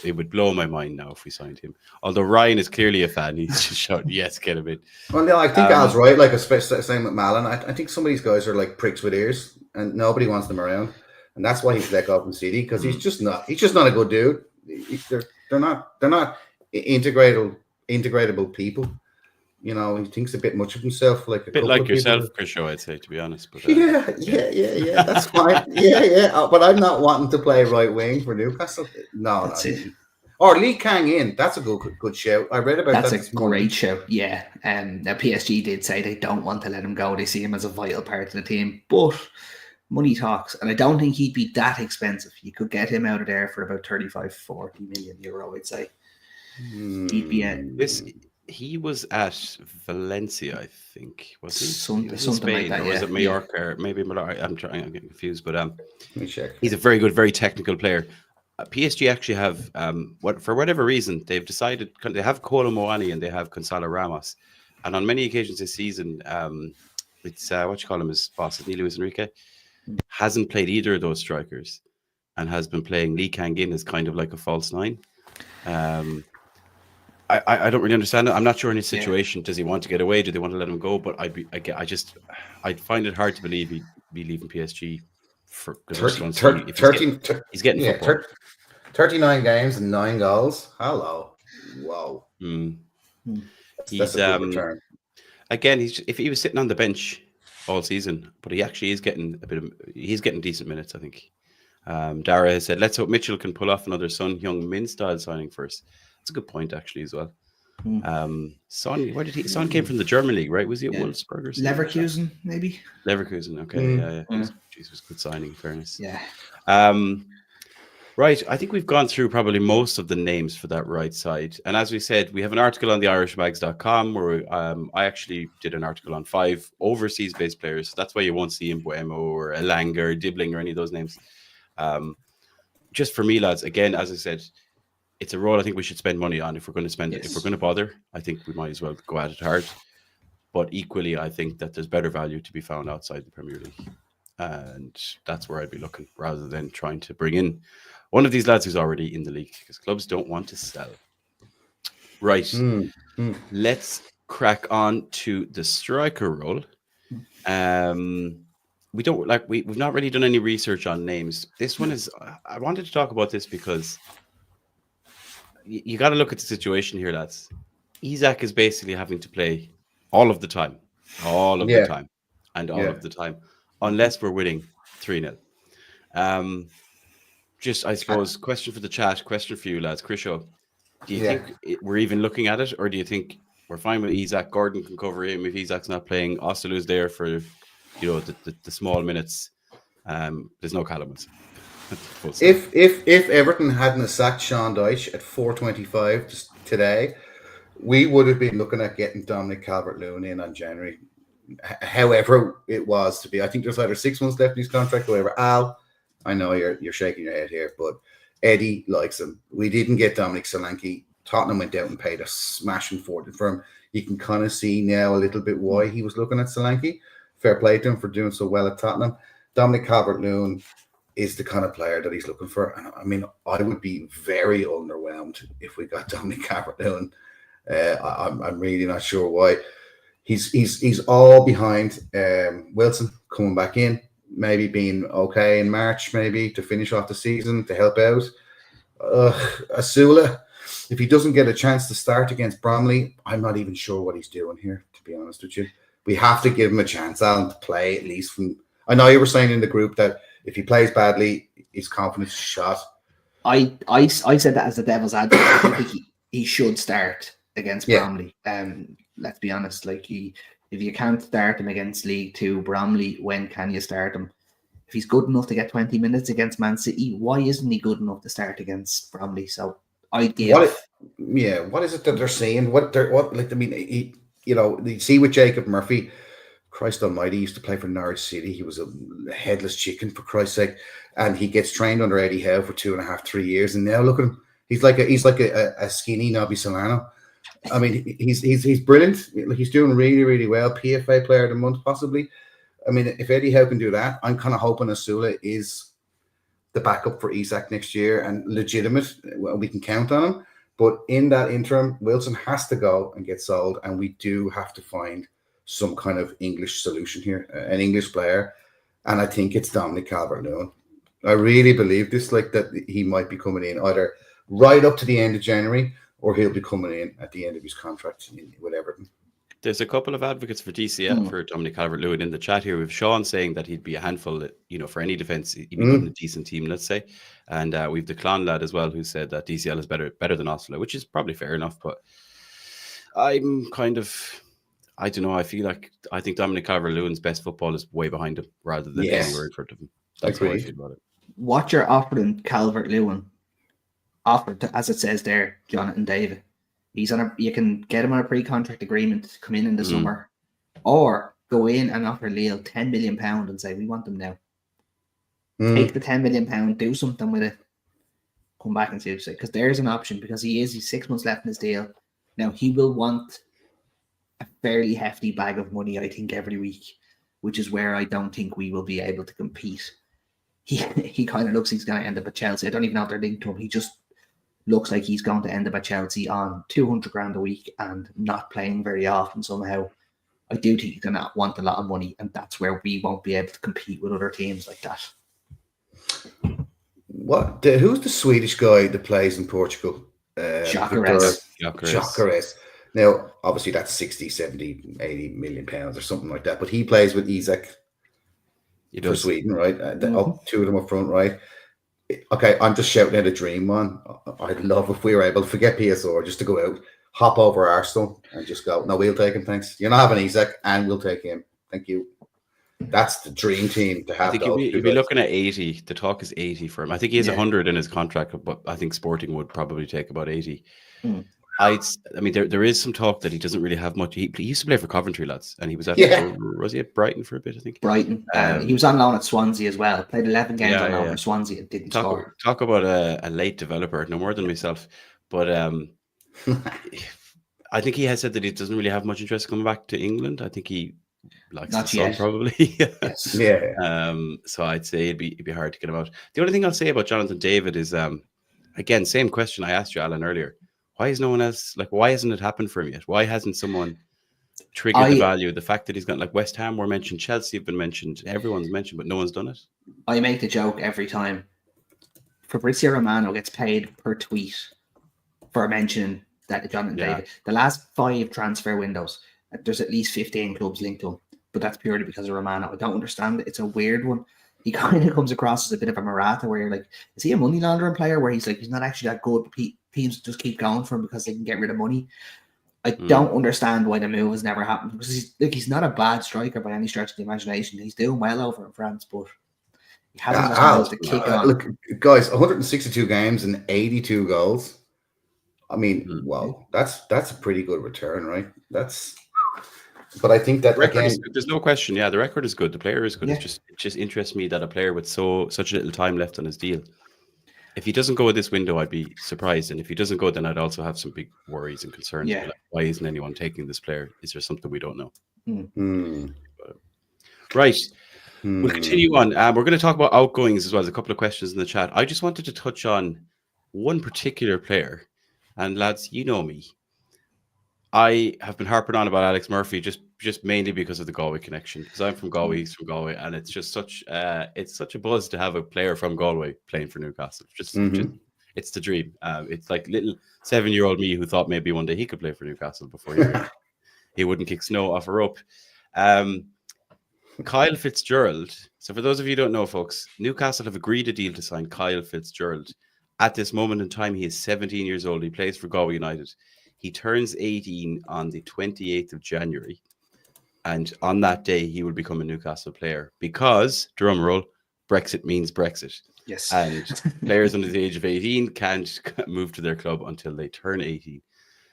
it would blow my mind now if we signed him. Although Ryan is clearly a fan, he's just shouting, "Yes, get him in." Well, yeah, I think Al's right. Like, especially same with Malin. I think some of these guys are like pricks with ears, and nobody wants them around, and that's why he's let go from City, because he's just not a good dude. They're not integratable people. You know, he thinks a bit much of himself, like a bit like yourself, Chris. I'd say, to be honest. But yeah, that's fine. But I'm not wanting to play right wing for Newcastle. No. Or Lee Kang-in, that's a good shout. I read about that. That's a great shout. Yeah, now PSG did say they don't want to let him go. They see him as a vital part of the team, but money talks, and I don't think he'd be that expensive. You could get him out of there for about 35-40 million euro, I'd say. He'd be He was at Valencia, I think. Was he? Something like that. Or was it Mallorca? Or maybe Mallorca. I'm getting confused. But let me check. He's a very good, very technical player. PSG actually have, for whatever reason, they've decided they have Kolo Muani and they have Gonzalo Ramos, and on many occasions this season, it's what you call him, his boss, is Luis Enrique, hasn't played either of those strikers, and has been playing Lee Kang-in as kind of like a false nine. I don't really understand it. I'm not sure in his situation. Does he want to get away? Do they want to let him go? But I'd find it hard to believe he'd be leaving PSG for 13. He's getting football. 39 games and 9 goals. Hello, whoa. He's again. If he was sitting on the bench all season, but he actually is getting he's getting decent minutes, I think. Dara has said, "Let's hope Mitchell can pull off another Son Heung-min style signing for us." That's a good point, actually, as well. Son, where did he? Son came from the German league, right? Was he at Wolfsburg or something? Leverkusen, maybe. Leverkusen, okay, yeah. Jesus, good signing, in fairness. Yeah. Right, I think we've gone through probably most of the names for that right side, and as we said, we have an article on the irishmags.com where I actually did an article on 5 overseas-based players. That's why you won't see Mbeumo or Elanga or Dibbling or any of those names. Just for me, lads, again, as I said, it's a role I think we should spend money on if we're going to spend it. If we're going to bother, I think we might as well go at it hard. But equally, I think that there's better value to be found outside the Premier League. And that's where I'd be looking, rather than trying to bring in one of these lads who's already in the league, because clubs don't want to sell. Right. Let's crack on to the striker role. We've not really done any research on names. This one is, I wanted to talk about this because you got to look at the situation here, lads. Isak is basically having to play all of the time, the time, and all of the time, unless we're winning 3-0. I suppose, question for the chat, question for you, lads. Krisho, do you think we're even looking at it, or do you think we're fine with Isak? Gordon can cover him if Isak's not playing. Osalu's there for, the small minutes. There's no Callum. If Everton hadn't sacked Sean Dyche at 4:25 today, we would have been looking at getting Dominic Calvert-Lewin in on January however it was to be. I think there's either 6 months left in his contract or whatever. Al, I know you're shaking your head here, but Eddie likes him. We didn't get Dominic Solanke. Tottenham went out and paid a smashing fortune for him. You can kind of see now a little bit why he was looking at Solanke. Fair play to him for doing so well at Tottenham. Dominic Calvert-Lewin is the kind of player that he's looking for. And I mean, I would be very underwhelmed if we got Dominic Calvert-Lewin. I'm really not sure why. He's all behind Wilson coming back in, maybe being okay in March, maybe to finish off the season to help out. Asula, if he doesn't get a chance to start against Bromley, I'm not even sure what he's doing here, to be honest with you. We have to give him a chance, Alan, to play at least from. I know you were saying in the group that if he plays badly, his confidence is shot. I said that as the devil's advocate. I think he should start against Bromley. Let's be honest. Like if you can't start him against League Two Bromley, when can you start him? If he's good enough to get 20 minutes against Man City, why isn't he good enough to start against Bromley? So I give. What is it that they're saying? You see with Jacob Murphy. Christ almighty, he used to play for Norwich City. He was a headless chicken, for Christ's sake. And he gets trained under Eddie Howe for 2.5, 3 years. And now look at him. He's like a skinny Nobby Solano. I mean, he's brilliant. He's doing really, really well. PFA player of the month, possibly. I mean, if Eddie Howe can do that, I'm kind of hoping Asula is the backup for Isak next year and legitimate. We can count on him. But in that interim, Wilson has to go and get sold. And we do have to find some kind of English solution here, an English player, and I think it's Dominic Calvert-Lewin. I really believe this, like that he might be coming in either right up to the end of January, or he'll be coming in at the end of his contract with Everton. There's a couple of advocates for DCL for Dominic Calvert-Lewin in the chat here. We've Sean saying that he'd be a handful, for any defence, he'd be good in a decent team, let's say. And we've the Clon lad as well, who said that DCL is better than Oslo, which is probably fair enough. But I'm kind of, I don't know. I think Dominic Calvert-Lewin's best football is way behind him rather than anywhere in front of him. That's how I feel about it. What you're offering Calvert-Lewin, offered as it says there, Jonathan David. You can get him on a pre-contract agreement to come in the summer, or go in and offer Lille £10 million and say we want them now. Take the £10 million, do something with it, come back and see what you say. Because there's an option, because he's 6 months left in his deal. Now he will want a fairly hefty bag of money, I think, every week, which is where I don't think we will be able to compete. He kind of looks he's going to end up at Chelsea. I don't even know if they're linked to him. He just looks like he's going to end up at Chelsea on 200 grand a week and not playing very often somehow. I do think he's going to want a lot of money, and that's where we won't be able to compete with other teams like that. Who's the Swedish guy that plays in Portugal? Gyökeres. Now, obviously, that's 60, 70, 80 million pounds or something like that. But he plays with Isak for Sweden, right? Two of them up front, right? Okay, I'm just shouting out a dream, man. I'd love if we were able to forget PSR, just to go out, hop over Arsenal and just go, no, we'll take him, thanks. You're not having Isak, and we'll take him. Thank you. That's the dream team to have. I think you'd be looking at 80. The talk is 80 for him. I think he has 100 in his contract, but I think Sporting would probably take about 80. I mean, there is some talk that he doesn't really have much. He used to play for Coventry, lads, and he was was he at Brighton for a bit? I think Brighton. He was on loan at Swansea as well. Played 11 games on loan for Swansea and didn't score. Talk about a late developer, no more than myself. But I think he has said that he doesn't really have much interest coming back to England. I think he likes the sun, probably. Yes. So I'd say it'd be hard to get him out. The only thing I'll say about Jonathan David is, again, same question I asked you, Alan, earlier. Why is no one else, why hasn't it happened for him yet? Why hasn't someone triggered the value? The fact that he's got, West Ham were mentioned, Chelsea have been mentioned, everyone's mentioned, but no one's done it. I make the joke every time. Fabrizio Romano gets paid per tweet for mentioning that Jonathan David. The last 5 transfer windows, there's at least 15 clubs linked to him, but that's purely because of Romano. I don't understand it. It's a weird one. He kind of comes across as a bit of a Morata, where you're like, is he a money laundering player? Where he's like, he's not actually that good, but teams just keep going for him because they can get rid of money. I don't understand why the move has never happened, because he's not a bad striker by any stretch of the imagination. He's doing well over in France, but he hasn't got to kick on. Look, guys, 162 games and 82 goals. I mean, wow, that's a pretty good return, right? But I think that Record again, is, there's no question. Yeah, the record is good. The player is good. Yeah. It just interests me that a player with such little time left on his deal. If he doesn't go this window, I'd be surprised. And if he doesn't go, then I'd also have some big worries and concerns. Yeah. Like, why isn't anyone taking this player? Is there something we don't know? Right. We'll continue on. We're going to talk about outgoings as well. There's a couple of questions in the chat. I just wanted to touch on one particular player. And lads, you know me. I have been harping on about Alex Murphy just mainly because of the Galway connection. Because I'm from Galway, he's from Galway, and it's just such a buzz to have a player from Galway playing for Newcastle. Just it's the dream. It's like little 7-year-old me who thought maybe one day he could play for Newcastle before he wouldn't kick snow off a rope. Kyle Fitzgerald. So for those of you who don't know, folks, Newcastle have agreed a deal to sign Kyle Fitzgerald. At this moment in time, he is 17 years old. He plays for Galway United. He turns 18 on the 28th of January. And on that day, he will become a Newcastle player because, drum roll, Brexit means Brexit. Yes. And players under the age of 18 can't move to their club until they turn 18.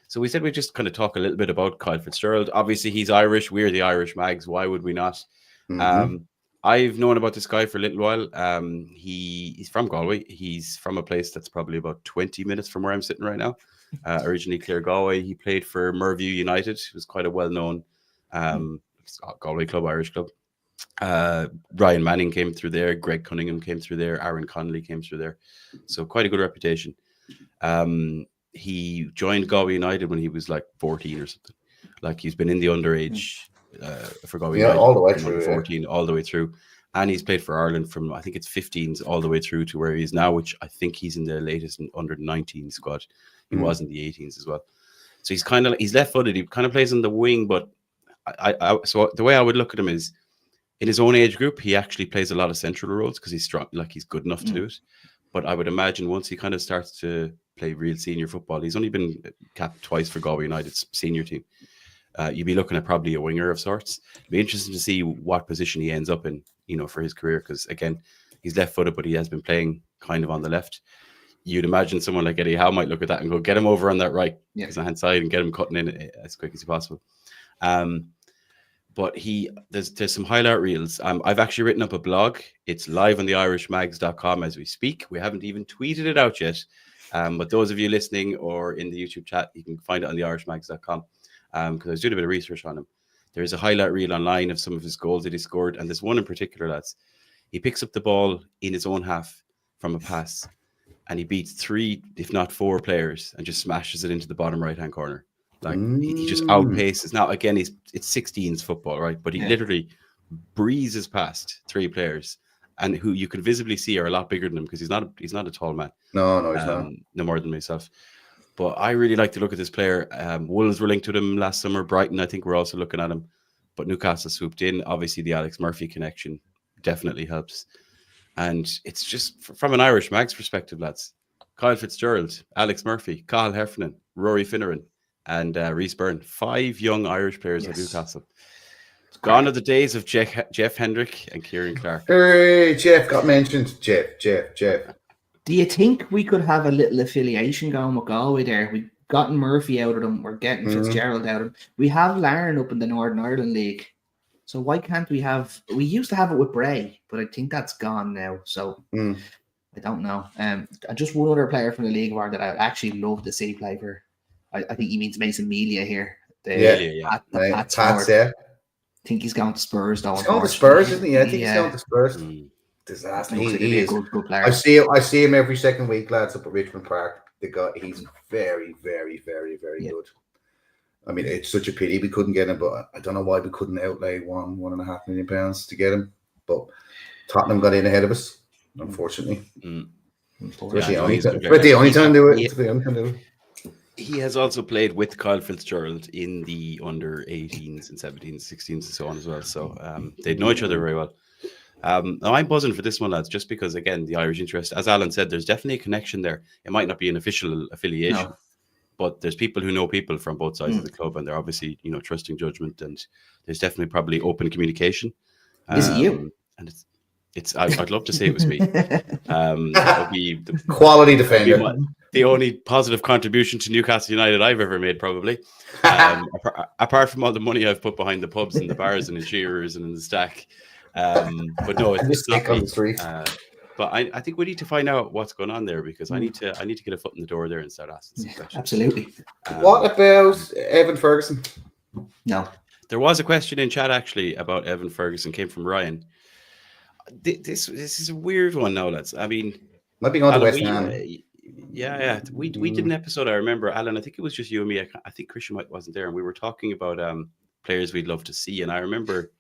So we said we'd just kind of talk a little bit about Kyle Fitzgerald. Obviously, he's Irish. We're the Irish Mags. Why would we not? I've known about this guy for a little while. He's from Galway. He's from a place that's probably about 20 minutes from where I'm sitting right now. Originally Clare Galway. He played for Merview United. It was quite a well-known Galway club, Irish club. Ryan Manning came through there. Greg Cunningham came through there. Aaron Connolly came through there. So quite a good reputation. He joined Galway United when he was like 14 or something. Like he's been in the underage for Galway United. All the way through. 14, all the way through. And he's played for Ireland from, I think it's 15s all the way through to where he is now, which I think he's in the latest under 19 squad. He was in the 18s as well. So he's left-footed. He kind of plays on the wing, but so the way I would look at him is in his own age group, he actually plays a lot of central roles because he's strong, like he's good enough to do it. But I would imagine once he kind of starts to play real senior football, he's only been capped twice for Galway United's senior team. You'd be looking at probably a winger of sorts. It'd be interesting to see what position he ends up in, for his career. Because again, he's left-footed, but he has been playing kind of on the left. You'd imagine someone like Eddie Howe might look at that and go, get him over on that right hand side and get him cutting in as quick as possible. But there's some highlight reels. I've actually written up a blog. It's live on the irishmags.com as we speak. We haven't even tweeted it out yet. But those of you listening or in the YouTube chat, you can find it on the irishmags.com. Because I was doing a bit of research on him. There is a highlight reel online of some of his goals that he scored. And there's one in particular, lads. He picks up the ball in his own half from a pass. And he beats 3, if not 4 players and just smashes it into the bottom right-hand corner. Like he just outpaces. Now, again, it's 16s football, right? But he literally breezes past 3 players and who you can visibly see are a lot bigger than him because he's not a tall man. No, he's not. No more than myself. But I really like to look at this player. Wolves were linked to him last summer. Brighton, I think, we're also looking at him. But Newcastle swooped in. Obviously, the Alex Murphy connection definitely helps. And it's just from an Irish Mags perspective, lads. Kyle Fitzgerald, Alex Murphy, Cathal Heffernan, Rory Finneran, and Rhys Byrne. 5 young Irish players at Newcastle. Gone are the days of Jeff Hendrick and Kieran Clark. Hey, Jeff got mentioned. Jeff. Do you think we could have a little affiliation going with Galway there? We've gotten Murphy out of them. We're getting Fitzgerald out of them. We have Larne up in the Northern Ireland League. So why can't we have... We used to have it with Bray, but I think that's gone now. So I don't know. Just one other player from the League of Ireland that I actually love to see play for. I think he means Mason Melia here. Pat's I think he's going to Spurs, though. He's going to Spurs, isn't he? I think he's going to Spurs. Disaster. He is. Good player. I see him every second week, lads, up at Richmond Park. He's very, very, very, very good. I mean, it's such a pity we couldn't get him, but I don't know why we couldn't outlay £1.5 million to get him. But Tottenham got in ahead of us, unfortunately. It's the only time to do it. He has also played with Kyle Fitzgerald in the under 18s and 17s, 16s, and so on as well. So they know each other very well. Now I'm buzzing for this one, lads, just because, again, the Irish interest, as Alan said, there's definitely a connection there. It might not be an official affiliation, but there's people who know people from both sides of the club, and they're obviously, trusting judgment, and there's definitely probably open communication. Is it you? And I'd love to say it was me. That would be quality defender. the only positive contribution to Newcastle United I've ever made, probably. Apart from all the money I've put behind the pubs and the bars and the shearers and in the stack. But no, And it's the not stick on me. the street. But I think we need to find out what's going on there, because I need to get a foot in the door there and start asking some questions. Absolutely. What about Evan Ferguson? No. There was a question in chat actually about Evan Ferguson, came from Ryan. This is a weird one now, lads. I mean, Might be going to Alan, West Ham. we did an episode. I remember, Alan. I think it was just you and me. I think Christian wasn't there, and we were talking about players we'd love to see. And I remember,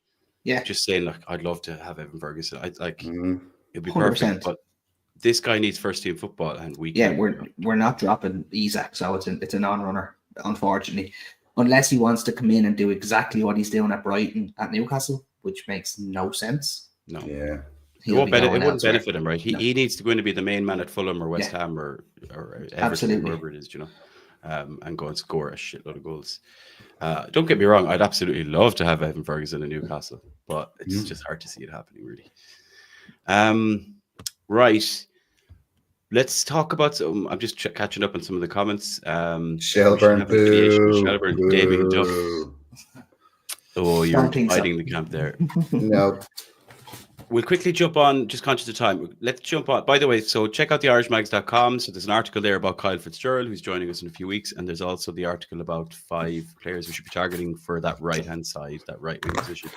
just saying, like, I'd love to have Evan Ferguson. I'd like it'd be 100%. Perfect. But this guy needs first team football, and we're not dropping Isak, so it's a non-runner, unfortunately, unless he wants to come in and do exactly what he's doing at Brighton at Newcastle, which makes no sense. No. Yeah. It wouldn't benefit him, right? He needs to go in to be the main man at Fulham or West Ham or Everton, wherever it is, and go and score a shitload of goals. Don't get me wrong, I'd absolutely love to have Evan Ferguson in Newcastle, but it's just hard to see it happening, really. Right. Let's talk about some. I'm just catching up on some of the comments. Shelburne, Shelburne, Damien Duff. Oh, you're hiding the camp there. No. We'll quickly jump on, just conscious of time. Let's jump on. By the way, so check out the irishmags.com. So there's an article there about Kyle Fitzgerald, who's joining us in a few weeks. And there's also the article about 5 players we should be targeting for that right-hand side, that right-wing position.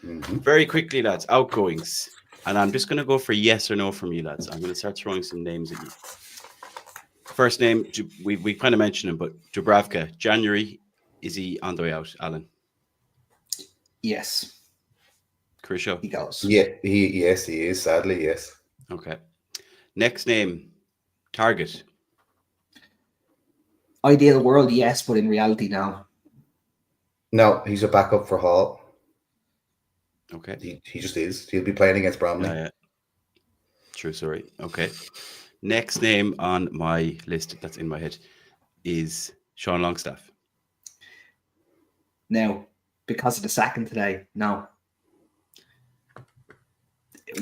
Very quickly, lads, outgoings. And I'm just going to go for yes or no from you, lads. I'm going to start throwing some names at you. First name, we kind of mentioned him, but Dubravka, January, is he on the way out, Alan? Yes. Krisho? He goes. Yeah, he is. Sadly, yes. Okay. Next name, Target. Ideal world, yes, but in reality, no. No, he's a backup for Hall. Okay. He just is. He'll be playing against Bromley. Yeah. True story. Okay. Next name on my list that's in my head is Sean Longstaff. Now, because of the sacking today, no.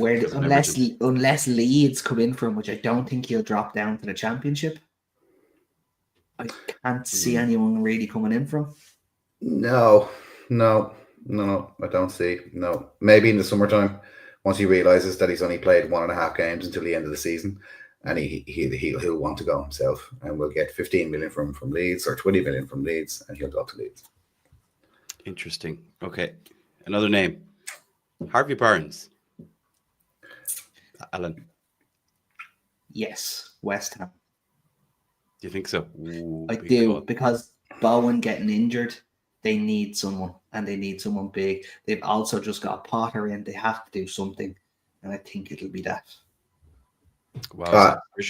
Unless Leeds come in for him, which I don't think he'll drop down to the Championship, I can't see anyone really coming in from. No, I don't see. No, maybe in the summertime, once he realizes that he's only played 1.5 games until the end of the season, and he'll want to go himself, and we'll get 15 million from Leeds or 20 million from Leeds, and he'll go to Leeds. Interesting. Okay, another name, Harvey Barnes. Alan. Yes, West Ham. Do you think so? Ooh, I do, because Bowen getting injured, they need someone, and they need someone big. They've also just got Potter in. They have to do something, and I think it'll be that. Wow. I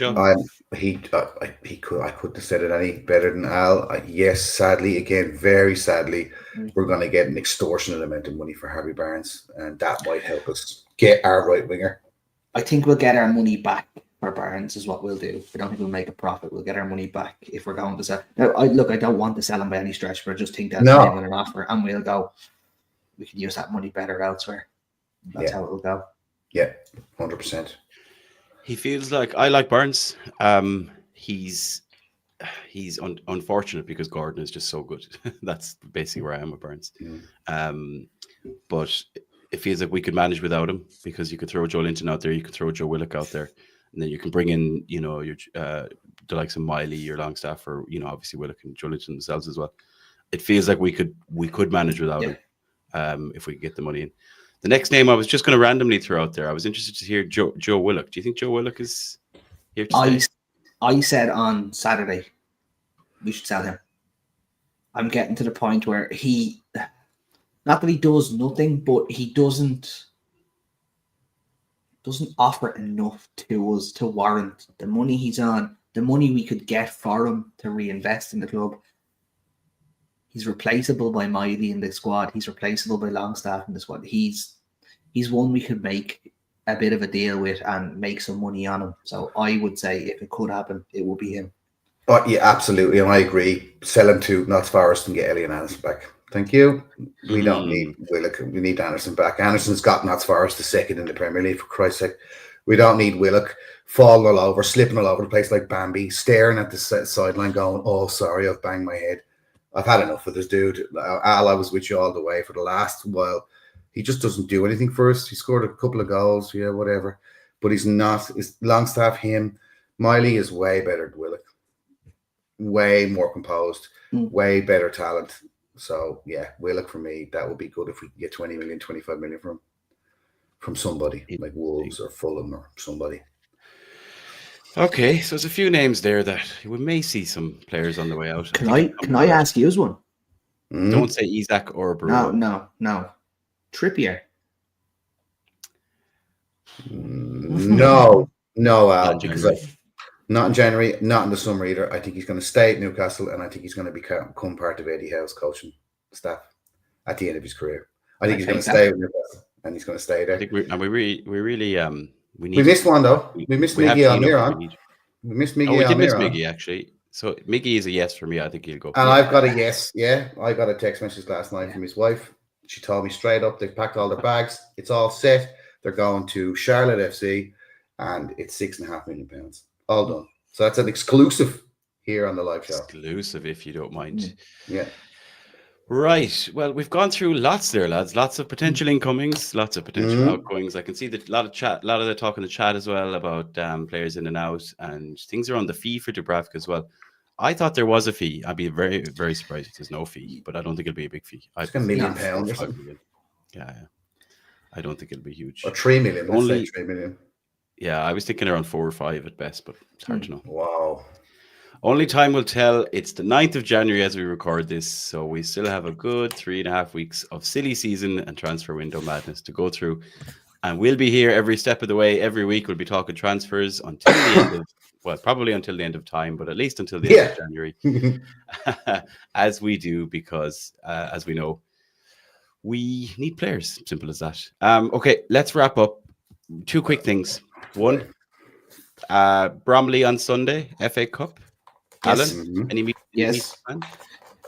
couldn't have said it any better than Al. Yes, sadly, again, very sadly, we're going to get an extortionate amount of money for Harvey Barnes, and that might help us get our right winger. I think we'll get our money back for Barnes is what we'll do. I don't think we'll make a profit. We'll get our money back if we're going to sell. Now, I don't want to sell him by any stretch, but I just think that's an offer, and we'll go. We can use that money better elsewhere. That's how it will go. Yeah, 100%. He feels like I like Barnes. He's unfortunate because Gordon is just so good. That's basically where I am with Barnes. But it feels like we could manage without him, because you could throw Joe Linton out there, you could throw Joe Willock out there, and then you can bring in, your the likes of Miley, your Longstaff, or obviously Willock and Joe Linton themselves as well. It feels like we could manage without him if we could get the money in. The next name I was just going to randomly throw out there. I was interested to hear Joe Willock. Do you think Joe Willock is here to stay? I said on Saturday we should sell him. I'm getting to the point where not that he does nothing, but he doesn't offer enough to us to warrant the money he's on, the money we could get for him to reinvest in the club. He's replaceable by Miley in the squad. He's replaceable by Longstaff in the squad. He's one we could make a bit of a deal with and make some money on him. So I would say if it could happen, it would be him. Oh, yeah, absolutely. And I agree. Sell him to Notts Forest and get Elliot Anderson back. Thank you. We don't need Willock. We need Anderson back. Anderson's got Notts Forest the second in the Premier League, for Christ's sake. We don't need Willock. falling all over, slipping all over the place like Bambi, staring at the sideline going, oh, sorry, I've banged my head. I've had enough of this dude. Al, I was with you all the way for the last while. He just doesn't do anything for us. He scored a couple of goals, yeah, whatever. But he's not. Longstaff, him. Miley is way better than Willock. Way more composed, way better talent. So, yeah, Willock for me, that would be good if we could get 20 million, 25 million from somebody like Wolves or Fulham or somebody. Okay, so there's a few names there that we may see some players on the way out. Can I ask you one? Don't say Isak or Bruno. No. Trippier. No, Al, because not in January, not in the summer either. I think he's going to stay at Newcastle, and I think he's going to become part of Eddie Howe's coaching staff at the end of his career. I think he's going to stay with Newcastle, and he's going to stay there. I think we missed one though. We missed Miggy Almiron. We missed Miggy Almiron. We did miss Miggy actually. So Miggy is a yes for me. I think he'll go. And I've got a yes. Yeah, I got a text message last night from his wife. She told me straight up they've packed all their bags. It's all set. They're going to Charlotte FC, and it's £6.5 million. All done. So that's an exclusive here on the live show. Exclusive, if you don't mind. Yeah. Right. Well, we've gone through lots there, lads. Lots of potential incomings, lots of potential outgoings. I can see that a lot of the talk in the chat as well about players in and out, and things are on the fee for Dubravka as well. I thought there was a fee. I'd be very, very surprised if there's no fee, but I don't think it'll be a big fee. It's £1 million or something. Yeah. I don't think it'll be huge. Or 3 million. Only 3 million. Yeah, I was thinking around 4 or 5 at best, but it's hard to know. Wow. Only time will tell. It's the 9th of January as we record this, so we still have a good 3.5 weeks of silly season and transfer window madness to go through. And we'll be here every step of the way. Every week we'll be talking transfers until the end of, well, probably until the end of time, but at least until the end of January, as we do, because as we know, we need players. Simple as that. Okay, let's wrap up. 2 quick things. One, Bromley on Sunday, FA Cup. Yes. Alan, any Yes.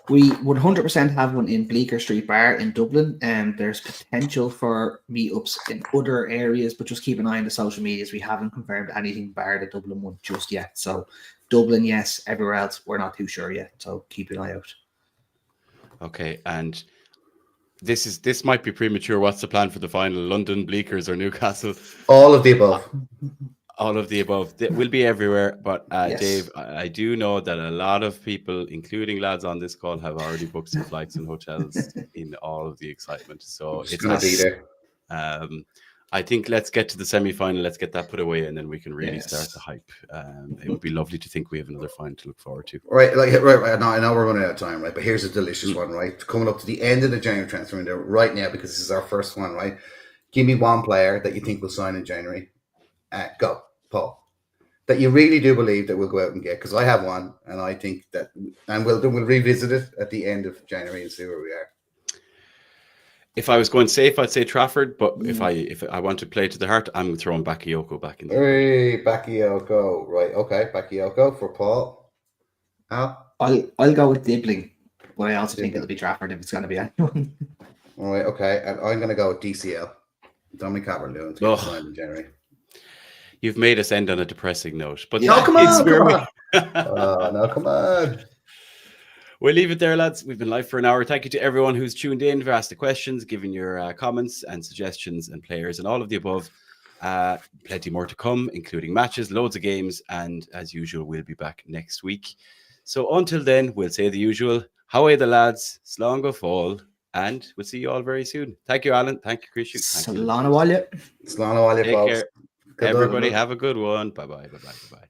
We 100% have one in Bleecker Street Bar in Dublin, and there's potential for meetups in other areas, but just keep an eye on the social medias. We haven't confirmed anything bar the Dublin one just yet. So Dublin, yes. Everywhere else, we're not too sure yet. So keep an eye out. Okay, and this might be premature. What's the plan for the final? London, Bleakers, or Newcastle? All of the above. All of the above. We'll be everywhere. But Yes. Dave, I do know that a lot of people, including lads on this call, have already booked some flights and hotels in all of the excitement. So It's going to be there. I think let's get to the semi-final. Let's get that put away, and then we can really Yes. start the hype. It would be lovely to think we have another final to look forward to. Right. Now, I know we're running out of time, right? But here's a delicious one, right? Coming up to the end of the January transfer window right now, because this is our first one, right? Give me one player that you think will sign in January. Go, Paul. That you really do believe that we'll go out and get, because I have one, and I think that, and we'll revisit it at the end of January and see where we are. If I was going safe, I'd say Trafford. But if I want to play to the heart, I'm throwing Bakayoko back in there. Hey, Bakayoko. Right. Okay. Bakayoko for Paul. Al? I'll go with Dibbling, but I also think it'll be Trafford if it's going to be anyone. All right. Okay. And I'm going to go with DCL. Dominic Calvert-Lewin to get signed in January. You've made us end on a depressing note. But no, come on. No, come on. We'll leave it there, lads. We've been live for an hour. Thank you to everyone who's tuned in, for asked the questions, giving your comments and suggestions and players and all of the above. Plenty more to come, including matches, loads of games. And as usual, we'll be back next week. So until then, we'll say the usual. How are the lads? Slán go fall. And we'll see you all very soon. Thank you, Alan. Thank you, Chris. Slán a bhaile. Slán a bhaile, folks. Everybody have a good one. Bye-bye. Bye-bye. Bye-bye.